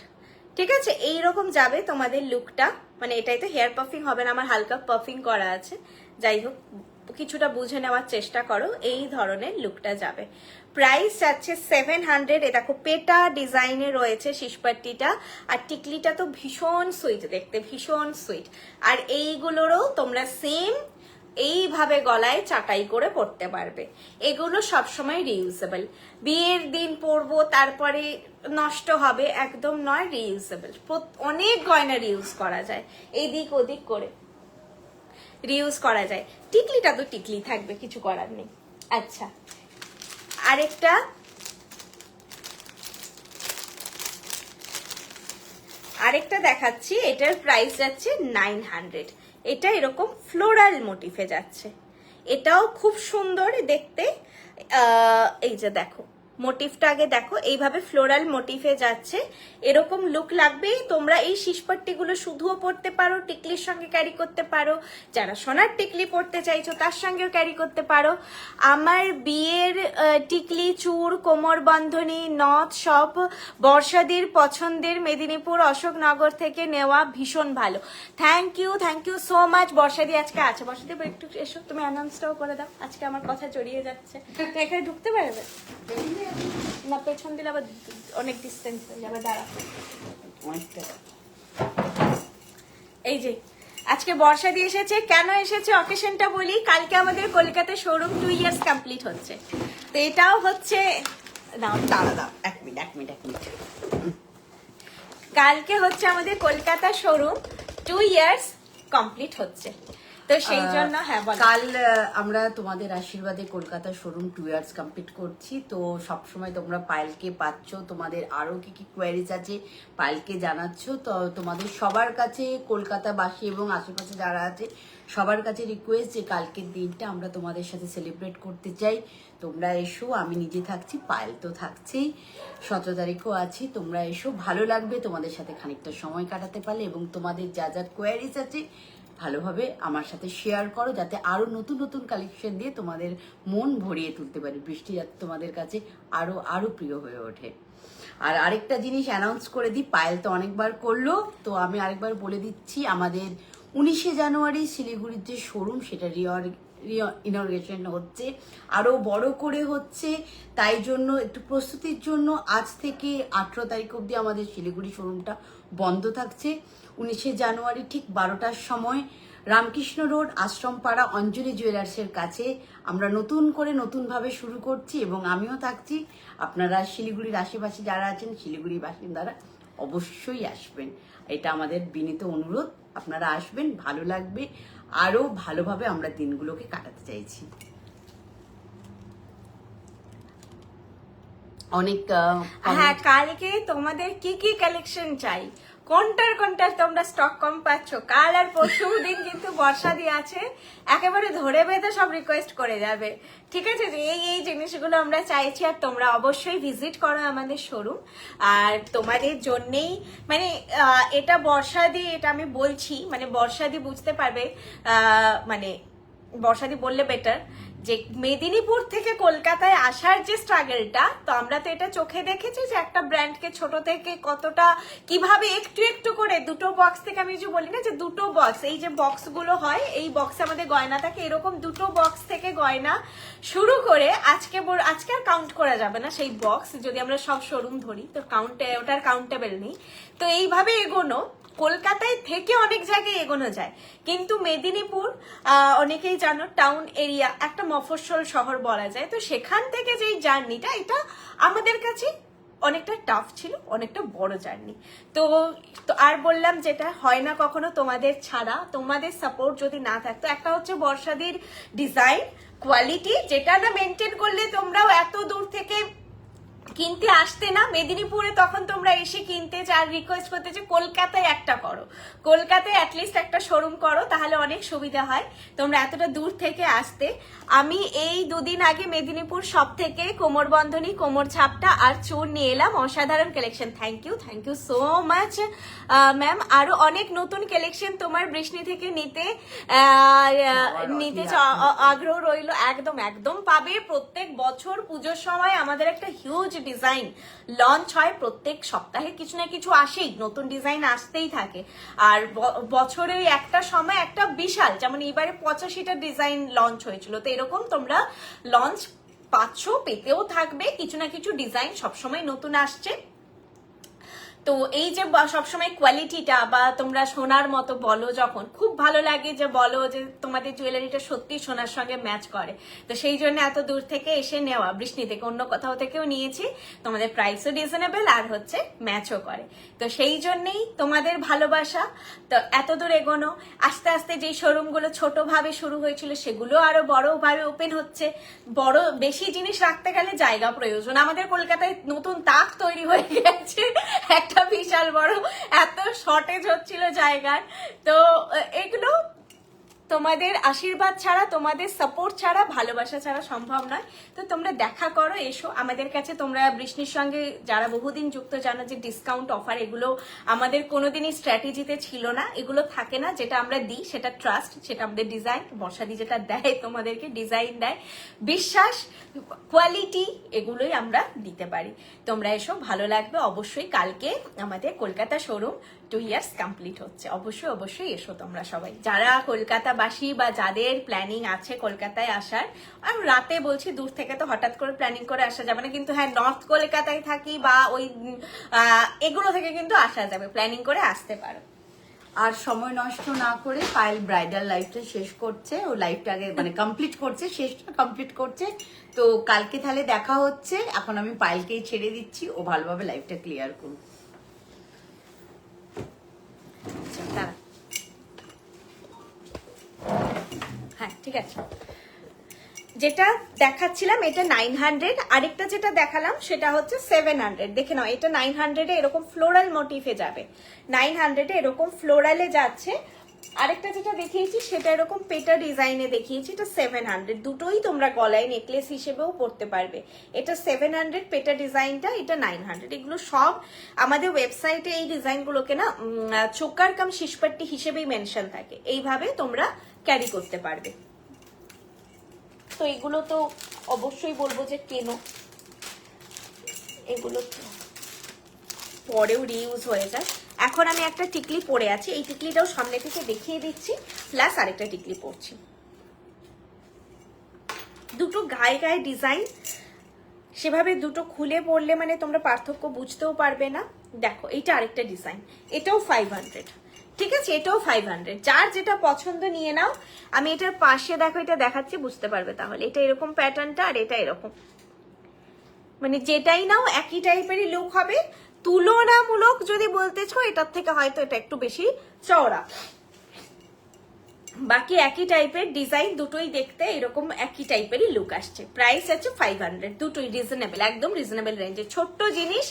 ঠিক আছে? এইরকম যাবে তোমাদের লুকটা, মানে এটাই তো হেয়ার পাফিং হবে না, আমার হালকা পাফিং করা আছে, যাই হোক কিছুটা বুঝে নেওয়ার চেষ্টা করো, এই ধরনের লুকটা যাবে। প্রাইস যাচ্ছে 700। এ দেখো পেটা ডিজাইনে রয়েছে শীষপাট্টিটা, আর টিকলিটা তো ভীষণ সুইট দেখতে, ভীষণ সুইট। আর এইগুলোরও তোমরা সেম এইভাবে গলায় চাটাই করে পরতে পারবে। এগুলো সবসময় রিইউজেবল, বিয়ের দিন পরবো তারপরে নষ্ট হবে, একদম নয়, রিইউজেবল। অনেক গয়না রিউজ করা যায়, এদিক ওদিক করে রিউজ করা যায়। টিকলিটা তো টিকলি থাকবে, কিছু করার নেই। আচ্ছা আরেকটা দেখাচ্ছি, এটার প্রাইস যাচ্ছে 900। এটা এরকম ফ্লোরাল মোটিফে যাচ্ছে, এটাও খুব সুন্দর দেখতে। এই যে দেখো মোটিভটা আগে দেখো, এইভাবে ফ্লোরাল মোটিভে যাচ্ছে, এরকম লুক লাগবে। তোমরা এই শিসপট্টিগুলো শুধুও পরতে পারো, টিকলির সঙ্গে ক্যারি করতে পারো, যারা সোনার টিকলি পরতে চাইছো তার সঙ্গেও ক্যারি করতে পারো। আমার বিয়ের টিকলি, চূড়, কোমর বন্ধনী, নথ সব বর্ষাদির পছন্দের মেদিনীপুর অশোকনগর থেকে নেওয়া, ভীষণ ভালো। Thank you so much. বর্ষাদি আজকে আছে, বর্ষাদি একটু এসো, তুমি অ্যানাউন্সটাও করে দাও, আজকে আমার কথা জড়িয়ে যাচ্ছে। তো এখানে ঢুকতে পারবে না, পেছন দিলে আবার অনেক ডিস্টেন্স হয়ে যাবে, দাঁড়া। অনেকটা এই যে আজকে বর্ষাদি এসেছে, কেন এসেছে অকেশনটা বলি। কালকে আমাদের কলকাতা শোরুম 2 ইয়ার্স কমপ্লিট হচ্ছে, তো এটাও হচ্ছে, দাঁড়া 1 মিনিট। কালকে হচ্ছে আমাদের কলকাতা শোরুম 2 ইয়ার্স কমপ্লিট হচ্ছে, তো সেই জন্য হ্যাঁ বলো। কাল আমরা তোমাদের আশীর্বাদে কলকাতা শোরুম 2 ইয়ার্স কমপ্লিট করছি। তো সবসময় তোমরা পায়েলকে পাচ্ছ, তোমাদের আরো কি কি কোয়ারিজ আছে পায়েলকে জানাচ্ছ। তো তোমাদের সবার কাছে, কলকাতাবাসী এবং আশেপাশে যারা আছে সবার কাছে রিকোয়েস্ট যে কালকের দিনটা আমরা তোমাদের সাথে সেলিব্রেট করতে চাই। তোমরা এসো, আমি নিজে থাকছি, পায়েল তো থাকছেই, 17 তারিখও আছি। তোমরা এসো, ভালো লাগবে তোমাদের সাথে খানিকটা সময় কাটাতে পারলে, এবং তোমাদের যা যা কোয়ারিজ আছে ভালোভাবে আমার সাথে শেয়ার করো, যাতে আরো নতুন নতুন কালেকশন দিয়ে তোমাদের মন ভরিয়ে তুলতে পারি, বৃষ্টি যাতে তোমাদের কাছে আরো আরো প্রিয় হয়ে ওঠে। আর আরেকটা জিনিস অ্যানাউন্স করে দিই, পায়েল তো অনেকবার করলো, তো আমি আরেকবার বলে দিচ্ছি, আমাদের 19শে জানুয়ারি শিলিগুড়ির যে শোরুম সেটা ইনগ্রেশন হচ্ছে, আরো বড় করে হচ্ছে। তাই জন্য একটু প্রস্তুতির জন্য আজ থেকে 18 তারিখ অবধি আমাদের শিলিগুড়ি শোরুমটা বন্ধ থাকছে। 19শে জানুয়ারি ঠিক 12টার সময় রামকৃষ্ণ রোড, আশ্রমপাড়া, অঞ্জলি জুয়েলার্সের কাছে আমরা নতুনভাবে শুরু করছি, এবং আমিও থাকছি। আপনারা শিলিগুড়ির আশেপাশে যারা আছেন, শিলিগুড়ির বাসিন্দারা অবশ্যই আসবেন, এটা আমাদের বিনীত অনুরোধ। আপনারা আসবেন, ভালো লাগবে, আরো ভালোভাবে আমরা দিনগুলোকে কাটাতে চাইছি। অনেক হ্যাঁ, কালকে তোমাদের কি কি কালেকশন চাই, কোনটার তোমরা স্টক কম পাচ্ছ, কাল আর পরশু দিন কিন্তু বর্ষাদি আছে, একেবারে ধরে বেঁধে সব রিকোয়েস্ট করে যাবে, ঠিক আছে? যে এই জিনিসগুলো আমরা চাইছি, আর তোমরা অবশ্যই ভিজিট করো আমাদের শোরুম। আর তোমাদের জন্যেই মানে এটা বর্ষাদি, এটা আমি বলছি মানে বর্ষাদি বুঝতে পারবে, মানে বর্ষাদি বললে বেটার, যে মেদিনীপুর থেকে কলকাতায় আসার যে স্ট্রাগলটা, তো আমরা তো এটা চোখে দেখেছি যে একটা ব্র্যান্ডকে ছোট থেকে কতটা কিভাবে একটু একটু করে দুটো বক্স থেকে, আমি যে বলি না যে দুটো বক্স, এই যে বক্সগুলো হয়, এই বক্সে আমাদের গয়না থাকে, এরকম দুটো বক্স থেকে গয়না শুরু করে আজকে আর কাউন্ট করা যাবে না সেই বক্স, যদি আমরা সব শোরুম ধরি তো ওটার কাউন্টেবল নেই। তো এইভাবে এগোনো, কলকাতায় থেকে অনেক জায়গায় এগোনো যায়, কিন্তু মেদিনীপুর অনেকেই জানো টাউন এরিয়া, একটা মফস্বল শহর বলা যায়, তো সেখান থেকে যেই জার্নিটা, এটা আমাদের কাছে অনেকটা টাফ ছিল, অনেকটা বড় জার্নি। তো আর বললাম, যেটা হয় না কখনো তোমাদের ছাড়া, তোমাদের সাপোর্ট যদি না থাকতো, একটা হচ্ছে বর্ষাদির ডিজাইন কোয়ালিটি, যেটা না মেনটেন করলে তোমরাও এত দূর থেকে কিনতে আসতে না মেদিনীপুরে, তখন তোমরা এসে কিনতে আর রিকোয়েস্ট করতে যে কলকাতায় একটা করো, কলকাতায় অ্যাটলিস্ট একটা শোরুম করো, তাহলে অনেক সুবিধা হয়, তোমরা এতটা দূর থেকে আসতে। আমি এই দুদিন আগে মেদিনীপুর সব থেকে কোমর বন্ধনী, কোমর ছাপটা আর চুর নিয়ে এলাম, অসাধারণ collection. Thank you so much ma'am. আরো অনেক নতুন কালেকশন তোমার বৃষ্টি থেকে নিতে আগ্রহ রইলো, একদম পাবে। প্রত্যেক বছর পুজোর সময় আমাদের একটা হিউজ ডিজাইন লঞ্চ হয়, প্রত্যেক সপ্তাহে কিছু না কিছু আসেই, নতুন ডিজাইন আসতেই থাকে। আর বছরে একটা সময় একটা বিশাল, যেমন এবারে 85টা ডিজাইন লঞ্চ হয়েছিল, তো এরকম তোমরা লঞ্চ পাচ্ছ, পেতেও থাকবে, কিছু না কিছু ডিজাইন সবসময় নতুন আসছে। তো এই যে সবসময় কোয়ালিটিটা, বা তোমরা সোনার মতো বলো, যখন খুব ভালো লাগে যে বলো যে তোমাদের জুয়েলারিটা সত্যি সোনার সঙ্গে ম্যাচ করে, তো সেই জন্য এত দূর থেকে এসে নেওয়া, বৃষ্টি থেকে অন্য কোথাও থেকেও নিয়েছি, তোমাদের প্রাইসও রিজনেবল আর হচ্ছে ম্যাচও করে, তো সেই জন্যেই তোমাদের ভালোবাসা। তো এত দূর এগোনো, আস্তে আস্তে যেই শোরুমগুলো ছোটভাবে শুরু হয়েছিল সেগুলো আরো বড়ভাবে ওপেন হচ্ছে। বড় বেশি জিনিস রাখতে গেলে জায়গা প্রয়োজন, আমাদের কলকাতায় নতুন তাক তৈরি হয়ে গেছে একটা বিশাল বড়, এত শর্টেজ হচ্ছিল জায়গার। তো এগুলো তোমাদের আশীর্বাদ ছাড়া, তোমাদের সাপোর্ট ছাড়া, ভালোবাসা ছাড়া সম্ভব নয়। তো তোমরা দেখা করো, এসো আমাদের কাছে। তোমরা বৃষ্টির সঙ্গে যারা বহুদিন যুক্ত জানো যে ডিসকাউন্ট অফার এগুলো আমাদের কোনোদিনই স্ট্র্যাটেজিতে ছিল না, এগুলো থাকে না। যেটা আমরা দিই সেটা ট্রাস্ট, সেটা আমাদের ডিজাইন, বর্ষাদি যেটা দেয় তোমাদেরকে ডিজাইন দেয়, বিশ্বাস, কোয়ালিটি, এগুলোই আমরা দিতে পারি। তোমরা এসো, ভালো লাগবে অবশ্যই। কালকে আমাদের কলকাতা শোরুম 2 ইয়ার্স কমপ্লিট হচ্ছে। অবশ্যই অবশ্যই এসো তোমরা সবাই, যারা কলকাতাবাসী বা যাদের প্ল্যানিং আছে কলকাতায় আসার। আমি রাতে বলছি, দূর থেকে তো হঠাৎ করে প্ল্যানিং করে আসা যাবে না, কিন্তু হ্যাঁ নর্থ কলকাতায় থাকি বা ওই এগুলো থেকে কিন্তু আসা যাবে, প্ল্যানিং করে আসতে পারো। আর সময় নষ্ট না করে পায়েল ব্রাইডাল লাইফটা শেষ করছে, ও লাইফটা আগে মানে কমপ্লিট করছে, শেষটা কমপ্লিট করছে। তো কালকে তাহলে দেখা হচ্ছে। এখন আমি পায়েলকেই ছেড়ে দিচ্ছি, ও ভালোভাবে লাইফটা ক্লিয়ার করুক। হ্যাঁ ঠিক আছে, যেটা দেখাচ্ছিলাম এটা 900, আরেকটা যেটা দেখালাম সেটা হচ্ছে 700। দেখে নাও, এটা 900 এরকম ফ্লোরাল মোটিফে যাবে, 900 এরকম ফ্লোরালে যাচ্ছে। আরেকটা যেটা দেখিয়েছি সেটা এরকম পেটা ডিজাইনে দেখিয়েছি, এটা 700। দুটোই তোমরা গলায় নেকলেস হিসেবেও পরতে পারবে। এটা 700 পেটা ডিজাইনটা, এটা 900। এগুলো সব আমাদের ওয়েবসাইটে এই ডিজাইনগুলোকে না চোকার কাম শিশপাট্টি হিসেবেই মেনশন থাকে, এইভাবে তোমরা ক্যারি করতে পারবে। তো এগুলো তো অবশ্যই বলবো যে কেনো, এগুলো পরেও রিইউজ হয়ে যায়। এখন আমি একটা টিকলি পরে আছি, এই টিকলিটাও সামনে থেকে দেখিয়ে দিচ্ছি, প্লাস আরেকটা টিকলি পরছি। দুটো গায়ে গায়ে ডিজাইন, সেভাবে দুটো খুলে পরলে মানে তোমরা পার্থক্য বুঝতেও পারবে না। দেখো এইটা আরেকটা ডিজাইন, এটাও 500, ঠিক আছে, এটাও 500। যার যেটা পছন্দ নিয়ে নাও। আমি এটার পাশে দেখো এটা দেখাচ্ছি, বুঝতে পারবে তাহলে। এটা এরকম প্যাটার্নটা, আর এটা এরকম, মানে যেটাই নাও একই টাইপেরই লুক হবে। তুলনামূলক যদি বলতেছো, এটার থেকে হয়তো এটা একটু বেশি চওড়া, বাকি একই টাইপের ডিজাইন, দুটোই দেখতে এরকম একই টাইপেরই লুক আসছে। প্রাইস আছে 500, দুটোই রিজনেবল, একদম রিজনেবল রেঞ্জে। ছোট্ট জিনিস,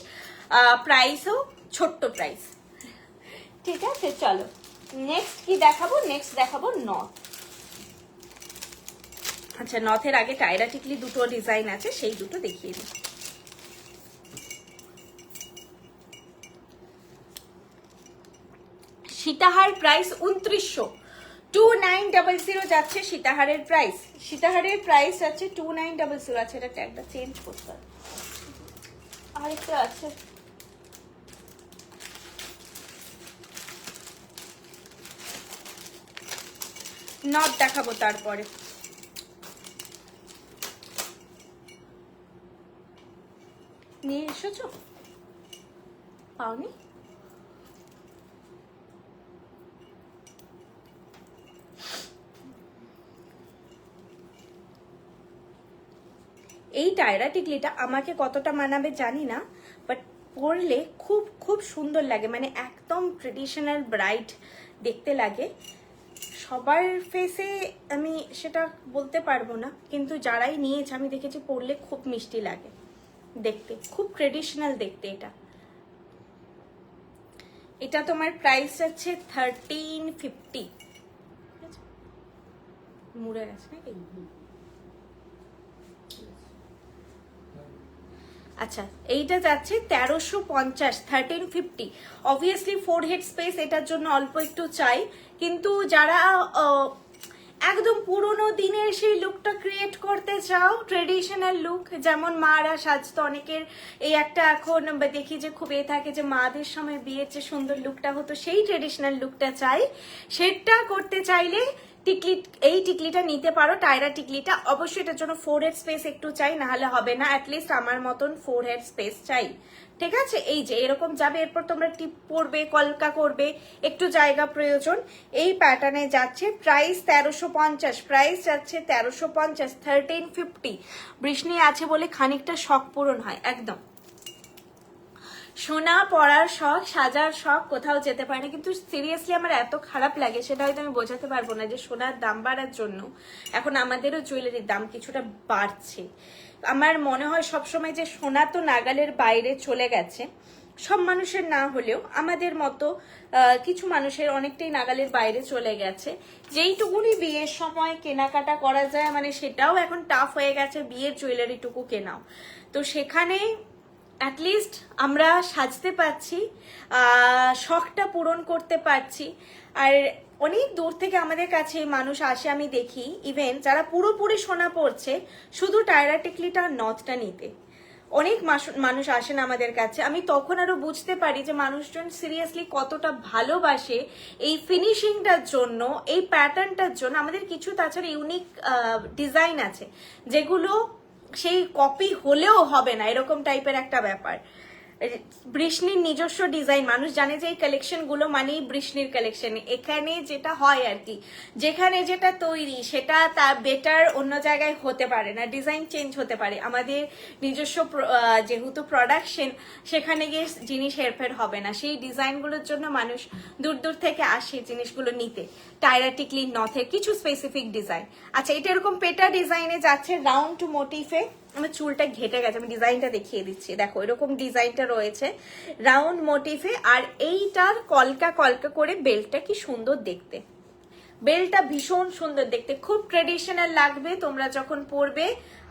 প্রাইসও ছোট্ট প্রাইস, ঠিক আছে। চলো নেক্সট কি দেখাবো, নেক্সট দেখাবো নথ। আচ্ছা, নথের আগে টায়রা টিকলি দুটো ডিজাইন আছে, সেই দুটো দেখিয়ে দিই। সীতাহার প্রাইস 2900, 2900 যাচ্ছে সীতাহারের প্রাইস। সীতাহারের প্রাইস আছে 2900। আছে, এটা ট্যাগটা চেঞ্জ করতে হবে। আরেকটা আছে, নট দেখাবো তারপরে। নিয়ে এসেছো, পাওনি? এই টায়রা টিকলিটা আমাকে কতটা মানাবে জানি না, বাট পরলে খুব খুব সুন্দর লাগে, মানে একদম ট্রেডিশনাল ব্রাইট দেখতে লাগে। সবার ফেসে আমি সেটা বলতে পারবো না, কিন্তু যারাই নিয়েছে আমি দেখেছি পরলে খুব মিষ্টি লাগে দেখতে, খুব ট্রেডিশনাল দেখতে এটা। এটা তোমার প্রাইস আছে 1350। মুড়ে গেছে নাকি? আচ্ছা, এইটা যাচ্ছে 1350, 1350। অবভিয়াসলি 4 হেড স্পেস এটার জন্য অল্প একটু চাই, কিন্তু যারা একদম পুরোনো দিনের সেই লুকটা ক্রিয়েট করতে চাও, ট্রেডিশনাল লুক, যেমন মারা সাজতো, অনেকের এই একটা এখন দেখি যে খুব থাকে যে মাদের সময় বিয়ের যে সুন্দর লুকটা হতো, সেই ট্রেডিশনাল লুকটা চাই। সেটা করতে চাইলে টিকলি, এই টিকলিটা নিতে পারো, টায়রা টিকলিটা। অবশ্যই এটার জন্য 4 হেড স্পেস একটু চাই, না হলে হবে না। অ্যাটলিস্ট আমার মতন 4 হেড স্পেস চাই, ঠিক আছে। এই যে এরকম যাবে, এরপর তোমরা টিপ পরবে, কলকা করবে, একটু জায়গা প্রয়োজন। এই প্যাটার্নে যাচ্ছে, প্রাইস 1350, প্রাইস যাচ্ছে 1350, 1350। বৃষ্টি আছে বলে খানিকটা শখ পূরণ হয় একদম। সোনা পরার শখ, সাজার শখ, কোথাও যেতে পারে না, কিন্তু সিরিয়াসলি আমার এত খারাপ লাগে, সেটা হয়তো আমি বোঝাতে পারবো না, যে সোনার দাম বাড়ার জন্য এখন আমাদেরও জুয়েলারির দাম কিছুটা বাড়ছে। আমার মনে হয় সবসময় যে সোনা তো নাগালের বাইরে চলে গেছে, সব মানুষের না হলেও আমাদের মতো কিছু মানুষের অনেকটাই নাগালের বাইরে চলে গেছে। যেইটুকুনি বিয়ের সময় কেনাকাটা করা যায় মানে সেটাও এখন টাফ হয়ে গেছে, বিয়ের জুয়েলারিটুকু কেনাও। তো সেখানে অ্যাটলিস্ট আমরা সাজতে পারছি, শখটা পূরণ করতে পারছি। আর অনেক দূর থেকে আমাদের কাছে মানুষ আসে, আমি দেখি ইভেন যারা পুরোপুরি সোনা পড়ছে শুধু টায়রা টিকলিটা নথটা নিতে। অনেক মানুষ আসেন আমাদের কাছে, আমি তখন আরো বুঝতে পারি যে মানুষজন সিরিয়াসলি কতটা ভালোবাসে এই ফিনিশিংটার জন্য, এই প্যাটার্নটার জন্য। আমাদের কিছু তাছাড়া ইউনিক ডিজাইন আছে যেগুলো সেই কপি হলেও হবে না, এরকম টাইপের একটা ব্যাপার। বৃষ্ণির নিজস্ব ডিজাইন, মানুষ জানে যে এই কালেকশন গুলো মানেই বৃষ্ণির কালেকশন। এখানে যেটা হয় আর কি, যেখানে যেটা তৈরি সেটা তার বেটার অন্য জায়গায় হতে পারে না, ডিজাইন চেঞ্জ হতে পারে। আমাদের নিজস্ব যেহেতু প্রোডাকশন, সেখানে গিয়ে জিনিস হেরফের হবে না। সেই ডিজাইনগুলোর জন্য মানুষ দূর দূর থেকে আসে জিনিসগুলো নিতে। টায়রা টিকলি নথের কিছু স্পেসিফিক ডিজাইন। আচ্ছা, এটা এরকম পেটা ডিজাইনে যাচ্ছে, রাউন্ড মোটিফে। আমার চুলটা ঘেটে গেছে, আমি ডিজাইনটা দেখিয়ে দিচ্ছি। দেখো এরকম ডিজাইনটা রয়েছে রাউন্ড মোটিফে, আর এইটার কলকা কলকা করে বেল্টটা কি সুন্দর দেখতে। বেল্টটা ভীষণ সুন্দর দেখতে, খুব ট্রেডিশনাল লাগবে তোমরা যখন পরবে।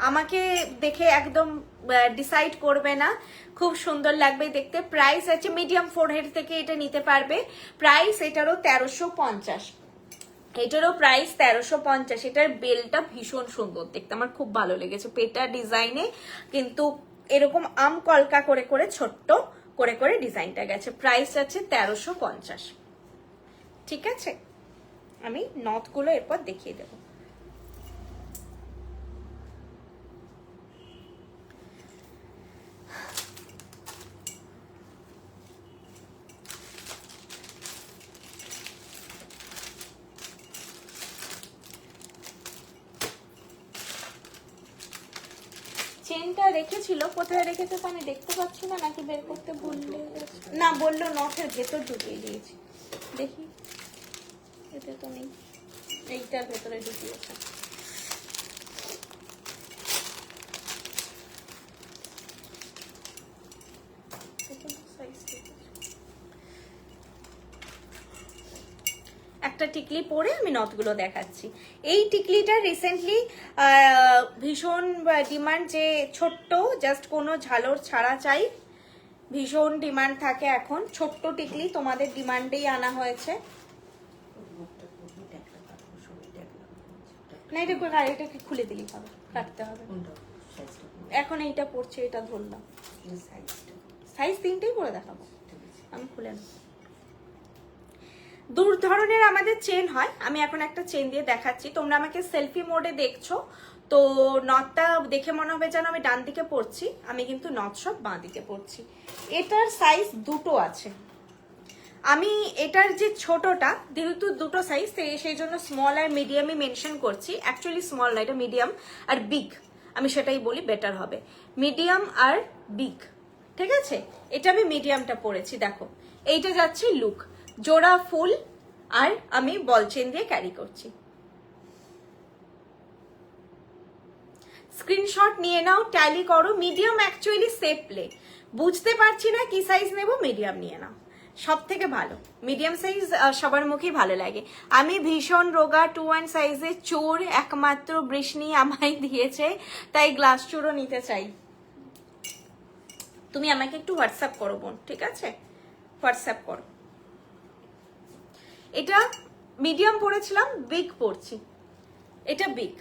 আমাকে দেখে একদম ডিসাইড করবে না, খুব সুন্দর লাগবে দেখতে। প্রাইস আছে মিডিয়াম ফোরহেড থেকে এটা নিতে পারবে। প্রাইস এটারও 1350, এটারও প্রাইস 1350। এটার বেলটা ভীষণ সুন্দর দেখতে, আমার খুব ভালো লেগেছে পেটা ডিজাইনে, কিন্তু এরকম আম কলকা করে করে ছোট্ট করে করে ডিজাইনটা গেছে। প্রাইস আছে 1350। ঠিক আছে, আমি নথগুলো এরপর দেখিয়ে দেবো। চেনটা রেখেছিল, কোথায় রেখেছে তো আমি দেখতে পাচ্ছি না, নাকি বের করতে ভুললে না, বললো নথের ভেতর ঢুকিয়ে দিয়েছি। দেখি, এতে তো নেই, এইটার ভেতরে ঢুকিয়েছে। একটা টিকলি পরে আমি নথগুলো দেখাচ্ছি। এই টিকলিটা রিসেন্টলি ভীষণ ডিমান্ড, যে ছোট্ট জাস্ট কোনো ঝালর ছাড়া চাই, ভীষণ ডিমান্ড থাকে এখন। ছোট্ট টিকলি তোমাদের ডিমান্ডেই আনা হয়েছে। না, এটাকে খুলে দিলি হবে, কাটতে হবে। এখন এইটা পড়ছে, এটা ধরলাম, সাইজ 3টেই পরে দেখাবো, আমি খুলে নেব। দু ধরনের আমাদের চেন হয়, আমি এখন একটা চেন দিয়ে দেখাচ্ছি। তোমরা আমাকে সেলফি মোডে দেখছো, তো নথটা দেখে মনে হবে যেন আমি ডান দিকে পড়ছি, আমি কিন্তু নথ সব বাঁ দিকে পড়ছি। এটার সাইজ দুটো আছে। আমি এটার যে ছোটটা, যেহেতু দুটো সাইজ সেই জন্য স্মল আর মিডিয়ামই মেনশন করছি। অ্যাকচুয়ালি স্মল না, এটা মিডিয়াম আর বিগ, আমি সেটাই বলি বেটার হবে, মিডিয়াম আর বিগ। ঠিক আছে, এটা আমি মিডিয়ামটা পরেছি। দেখো এইটা যাচ্ছে লুক, জোড়া ফুল, আর আমি বল চেন দিয়ে ক্যারি করছি। স্ক্রিনশট নিয়ে নাও, ট্যালি করো। মিডিয়াম অ্যাকচুয়ালি সেফ প্লে, বুঝতে পারছি না কি সাইজ নেব, মিডিয়াম নিয়ে নাও, সব থেকে ভালো। মিডিয়াম সাইজ সবার মুখেই ভালো লাগে। আমি ভীষণ রোগা 2-1 সাইজের চোর একমাত্র বৃষ্ণি আমায় দিয়েছে, তাই গ্লাস চোরও নিতে চাই। তুমি আমাকে একটু হোয়াটসঅ্যাপ করো বোন, ঠিক আছে? হোয়াটসঅ্যাপ করো। এটা মিডিয়াম পরেছিলাম, বিগ পরছি, এটা বিগ।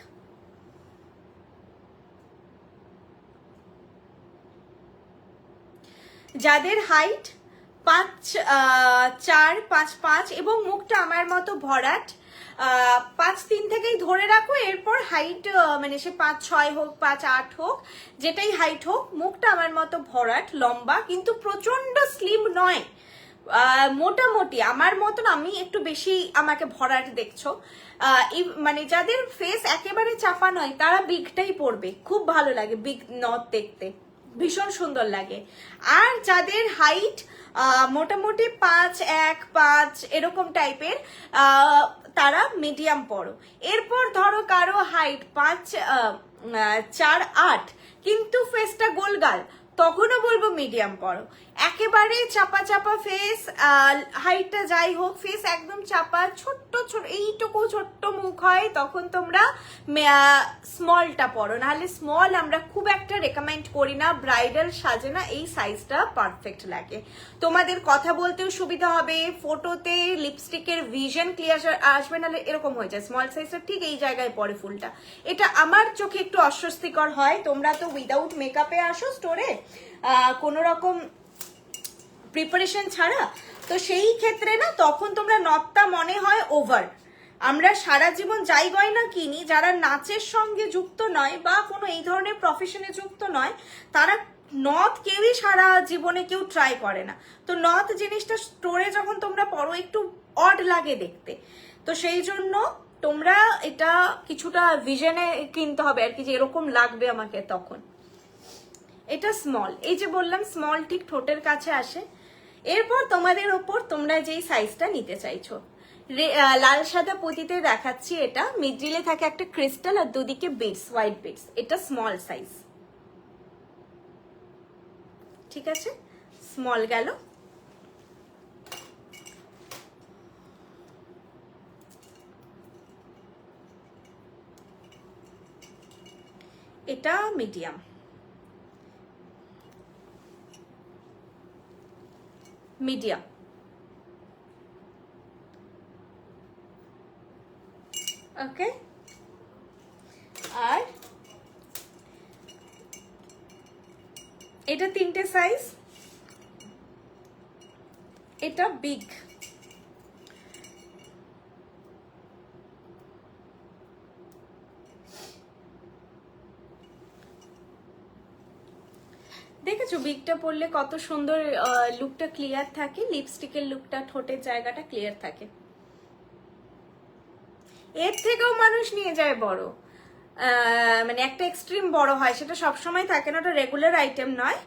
যাদের হাইট 5'4", 5'5" এবং মুখটা আমার মতো ভরাট, 5'3" থেকেই ধরে রাখো। এরপর হাইট মানে সে 5'6" হোক, 5'8" হোক, যেটাই হাইট হোক, মুখটা আমার মতো ভরাট, লম্বা, কিন্তু প্রচন্ড স্লিম নয়, মোটামুটি আমার মতন। আমি একটু বেশি আমাকে ভরাট দেখছো, মানে যাদের ফেস একেবারে চাপা নয় তারা বিগটাই পরবে, খুব ভালো লাগে বিগ নথ দেখতে, ভীষণ সুন্দর লাগে। আর যাদের হাইট মোটামুটি 5'1", 5 এরকম টাইপের, তারা মিডিয়াম পরো। এরপর ধরো কারো হাইট 5'4", 8", কিন্তু ফেসটা গোলগাল, তখনও বলবো মিডিয়াম পরো। একেবারে চাপা চাপা ফেস, হাইটটা যাই হোক, ফেস একদম চাপা, ছোট্ট ছোট এইটুকু ছোট্ট মুখ হয়, তখন তোমরা স্মলটা পরো। নাহলে স্মল আমরা খুব একটা রেকমেন্ড করি না, ব্রাইডাল সাজে না, এই সাইজটা পারফেক্ট লাগে। তোমাদের কথা বলতেও সুবিধা হবে, ফটোতে লিপস্টিকের ভিশন ক্লিয়ার আসবে, নাহলে এরকম হয়ে যায়। স্মল সাইজটা ঠিক এই জায়গায় পড়ে ফুলটা, এটা আমার চোখে একটু অস্বস্তিকর হয়। তোমরা তো উইদাউট মেকআপে আসো স্টোরে, কোনো রকম প্রিপারেশন ছাড়া, তো সেই ক্ষেত্রে না তখন তোমরা নথটা মনে হয় ওভার। আমরা সারা জীবন যাই গয়না কিনি, যারা নাচের সঙ্গে যুক্ত নয় বা কোনো এই ধরনের প্রফেশনে যুক্ত নয়, তারা নথ কেউই সারা জীবনে কেউ ট্রাই করে না। তো নথ জিনিসটা স্টোরে যখন তোমরা পরো একটু অড লাগে দেখতে, তো সেই জন্য তোমরা এটা কিছুটা ভিশনে কিনতে হবে আর কি, যে এরকম লাগবে আমাকে তখন। এটা স্মল, এই যে বললাম স্মল ঠিক ঠোঁটের কাছে আসে। এরপর তোমাদের ওপর তোমরা যেই সাইজটা নিতে চাইছো, লাল সাদা পুঁতিতে দেখাচ্ছি, এটা মিডলে থাকে একটা ক্রিস্টাল আর দুদিকে বিটস, হোয়াইট বিটস, এটা স্মল সাইজ। ঠিক আছে, স্মল গেল। এটা মিডিয়াম, মিডিয়াম, ওকে। আর এটা তিনটে সাইজ, এটা বিগ, দেখেছো বিগটা পরলে কত সুন্দর লুকটা ক্লিয়ার থাকে, লিপস্টিকের লুকটা, ঠোঁটের জায়গাটা ক্লিয়ার থাকে। এর থেকেও মানুষ নিয়ে যায় বড়, মানে একটা এক্সট্রিম বড় হয়, সেটা সবসময় থাকে না, ওটা রেগুলার আইটেম নয়,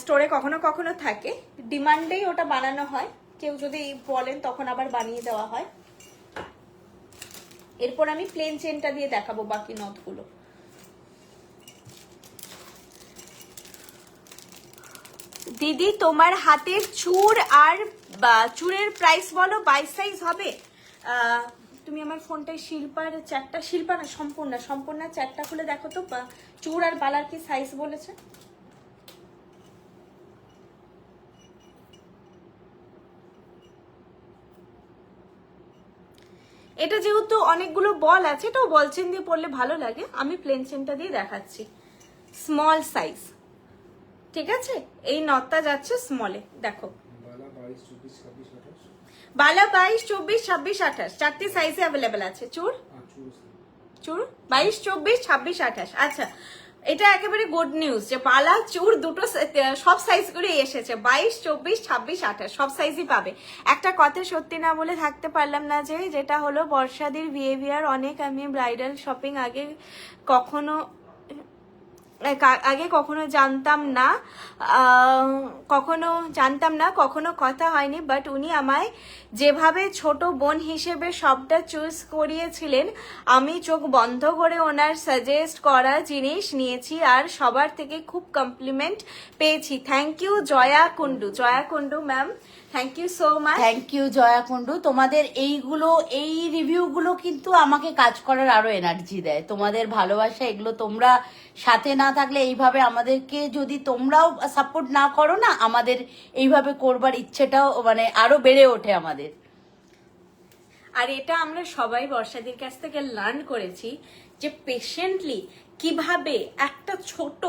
স্টোরে কখনো কখনো থাকে, ডিমান্ডেই ওটা বানানো হয়, কেউ যদি বলেন তখন আবার বানিয়ে দেওয়া হয়। এরপর আমি প্লেন চেনটা দিয়ে দেখাবো বাকি নথগুলো। দিদি তোমার হাতের চূড় আর চূড়ের প্রাইস বলো, 22 সাইজ হবে। তুমি আমার ফোনটায় শিল্পার চ্যাটটা, শিল্পা না সম্পূর্ণ চ্যাটটা খুলে দেখো তো, চূড় আর বালার কি সাইজ বলেছে। এটা যেহেতু অনেকগুলো বল আছে, এটাও বল চেন দিয়ে পরলে ভালো লাগে, আমি প্লেন চেনটা দিয়ে দেখাচ্ছি, স্মল সাইজ। ঠিক আছে, এই নটটা যাচ্ছে স্মলে, দেখো বালা 22, 24, 26, 28 চারটি সাইজে অ্যাভেলেবেল আছে। চুর 22, 24, 26, 28। আচ্ছা, এটা একেবারে গুড নিউজ যে বালা চুর দুটো সব সাইজ করে এসেছে, 22, 24, 26, 28 সব সাইজই পাবে। একটা কথা সত্যি না বলে থাকতে পারলাম না, যেটা হলো বর্ষাদির বিহেভিয়ার অনেক আমি ব্রাইডাল শপিং আগে কখনো জানতাম না, কখনো কথা হয়নি, বাট উনি আমায় যেভাবে ছোট বোন হিসেবে সবটা চুজ করিয়েছিলেন, আমি চোখ বন্ধ করে ওনার সাজেস্ট করা জিনিস নিয়েছি আর সবার থেকে খুব কমপ্লিমেন্ট পেয়েছি। Thank you Jaya Kundu ma'am, thank you so much. Thank you Jaya Kundu, তোমাদের এই রিভিউগুলো কিন্তু আমাকে কাজ করার আরো এনার্জি দেয়। তোমাদের ভালোবাসা, এগুলো তোমরা সাথে না থাকলে, এইভাবে আমাদেরকে যদি তোমরাও সাপোর্ট না করো না, আমাদের এইভাবে করবার ইচ্ছেটাও মানে আরো বেড়ে ওঠে আমাদের। আর এটা আমরা সবাই বর্ষাদির কাছ থেকে লার্ন করেছি যে পেশেন্টলি কিভাবে একটা ছোট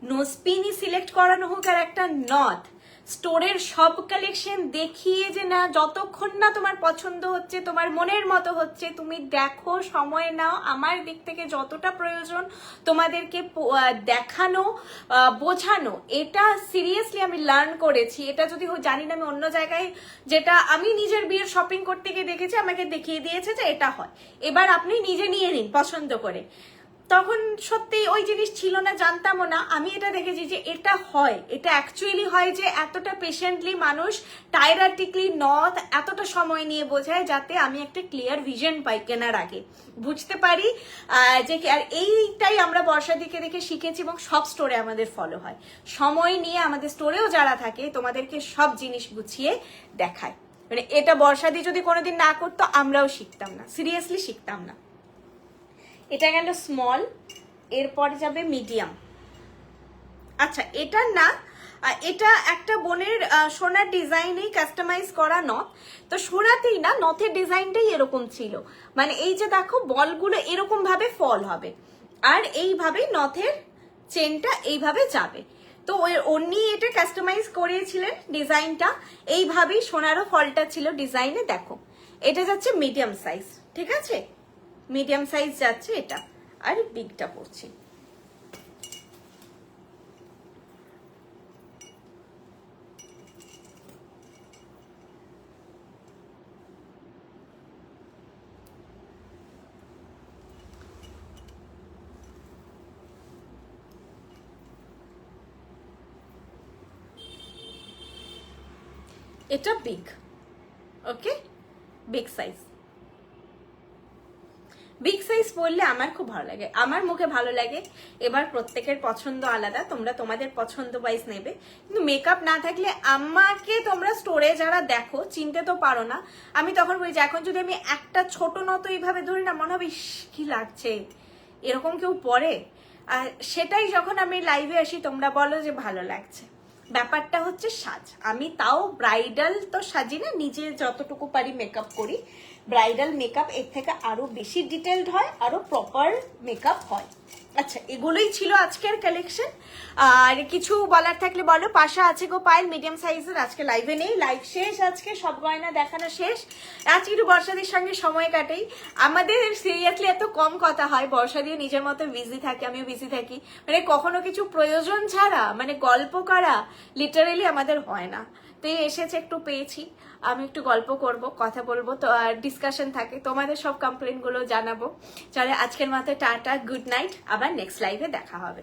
নোজপিনই সিলেক্ট করানো হোক আর একটা নথ, স্টোরের সব কালেকশন দেখিয়ে যে না, যতক্ষণ না তোমার পছন্দ হচ্ছে, তোমার মনের মতো হচ্ছে, তুমি দেখো, সময় নাও, আমার দিক থেকে যতটা প্রয়োজন তোমাদেরকে দেখানো, বোঝানো, এটা সিরিয়াসলি আমি লার্ন করেছি। এটা যদি জানি না, আমি অন্য জায়গায় যেটা আমি নিজের বিয়ের শপিং করতে গিয়ে দেখেছি, আমাকে দেখিয়ে দিয়েছে যে এটা হয়, এবার আপনি নিজে নিয়ে নিন পছন্দ করে। তখন সত্যি ওই জিনিস ছিল না, জানতামও না। আমি এটা দেখেছি যে এটা হয়, এটা অ্যাকচুয়ালি হয় যে এতটা পেশেন্টলি মানুষ টাইরাটিকলি নথ এতটা সময় নিয়ে বোঝায় যাতে আমি একটা ক্লিয়ার ভিশন পাই কেনার আগে, বুঝতে পারি যে আর এইটাই আমরা বর্ষাদিকে দেখে শিখেছি এবং সব স্টোরে আমাদের ফলো হয়। সময় নিয়ে আমাদের স্টোরেও যারা থাকে তোমাদেরকে সব জিনিস গুছিয়ে দেখায়, মানে এটা বর্ষাদি যদি কোনোদিন না করতো আমরাও শিখতাম না, সিরিয়াসলি শিখতাম না। এটা গেল স্মল, এরপরে যাবে মিডিয়াম। আচ্ছা এটা না, এটা একটা বোনের সোনার ডিজাইনেই কাস্টমাইজ করা নথ, তো সোনাতেই না নথের ডিজাইনটাই এরকম ছিল, মানে এই যে দেখো বলগুলো এরকম ভাবে ফল হবে আর এইভাবেই নথের চেনটা এইভাবে যাবে। তো উনি এটা কাস্টমাইজ করিয়েছিলেন ডিজাইনটা, এইভাবেই সোনারও ফলটা ছিল ডিজাইনে। দেখো এটা যাচ্ছে মিডিয়াম সাইজ, ঠিক আছে, মিডিয়াম সাইজ যাচ্ছে এটা, আর বিগটা পড়ছে। এটা বিগ, ওকে, বিগ সাইজ। বিগ সাইজ পরলে আমার খুব ভালো লাগে, আমার মুখে ভালো লাগে। এবার প্রত্যেকের পছন্দ আলাদা, তোমরা তোমাদের পছন্দ ওয়াইজ নেবে। কিন্তু মেকআপ না থাকলে আমাকে তোমরা স্টোরে যারা দেখো চিনতে তো পারো না। আমি তখন বলি যে এখন যদি আমি একটা ছোট নত এইভাবে ধরি না, মনে হবে কি লাগছে, এরকম কেউ পরে। আর সেটাই যখন আমি লাইভে আসি তোমরা বলো যে ভালো লাগছে। ব্যাপারটা হচ্ছে সাজ, আমি তাও ব্রাইডাল তো সাজি না, নিজে যতটুকু পারি মেকআপ করি। ব্রাইডাল মেকআপ এর থেকে আরো বেশি ডিটেলড হয়, আরো প্রপার মেকআপ হয়। আচ্ছা এগুলোই ছিল আজকের কালেকশন। আর কিছু বলার থাকলে বলো। পাশা আছে গো পায়েল মিডিয়াম সাইজের, আজকে লাইভে নেই, লাইভ শেষ, আজকে সব গয়না দেখানো শেষ। আজকে একটু বর্ষাদির সঙ্গে সময় কাটাই। আমাদের সিরিয়াসলি এত কম কথা হয়, বর্ষাদিও নিজের মতো বিজি থাকে, আমিও বিজি থাকি, মানে কখনো কিছু প্রয়োজন ছাড়া মানে গল্প করা লিটারেলি আমাদের হয় না। তো এই এসেছে, একটু পেয়েছি, আমি একটু গল্প করব, কথা বলবো, তো আর ডিসকাশন থাকে, তোমাদের সব কমপ্লেন গুলো জানাবো। চলে আজকের মতো টাটা, গুড নাইট, আবার নেক্সট লাইভে দেখা হবে।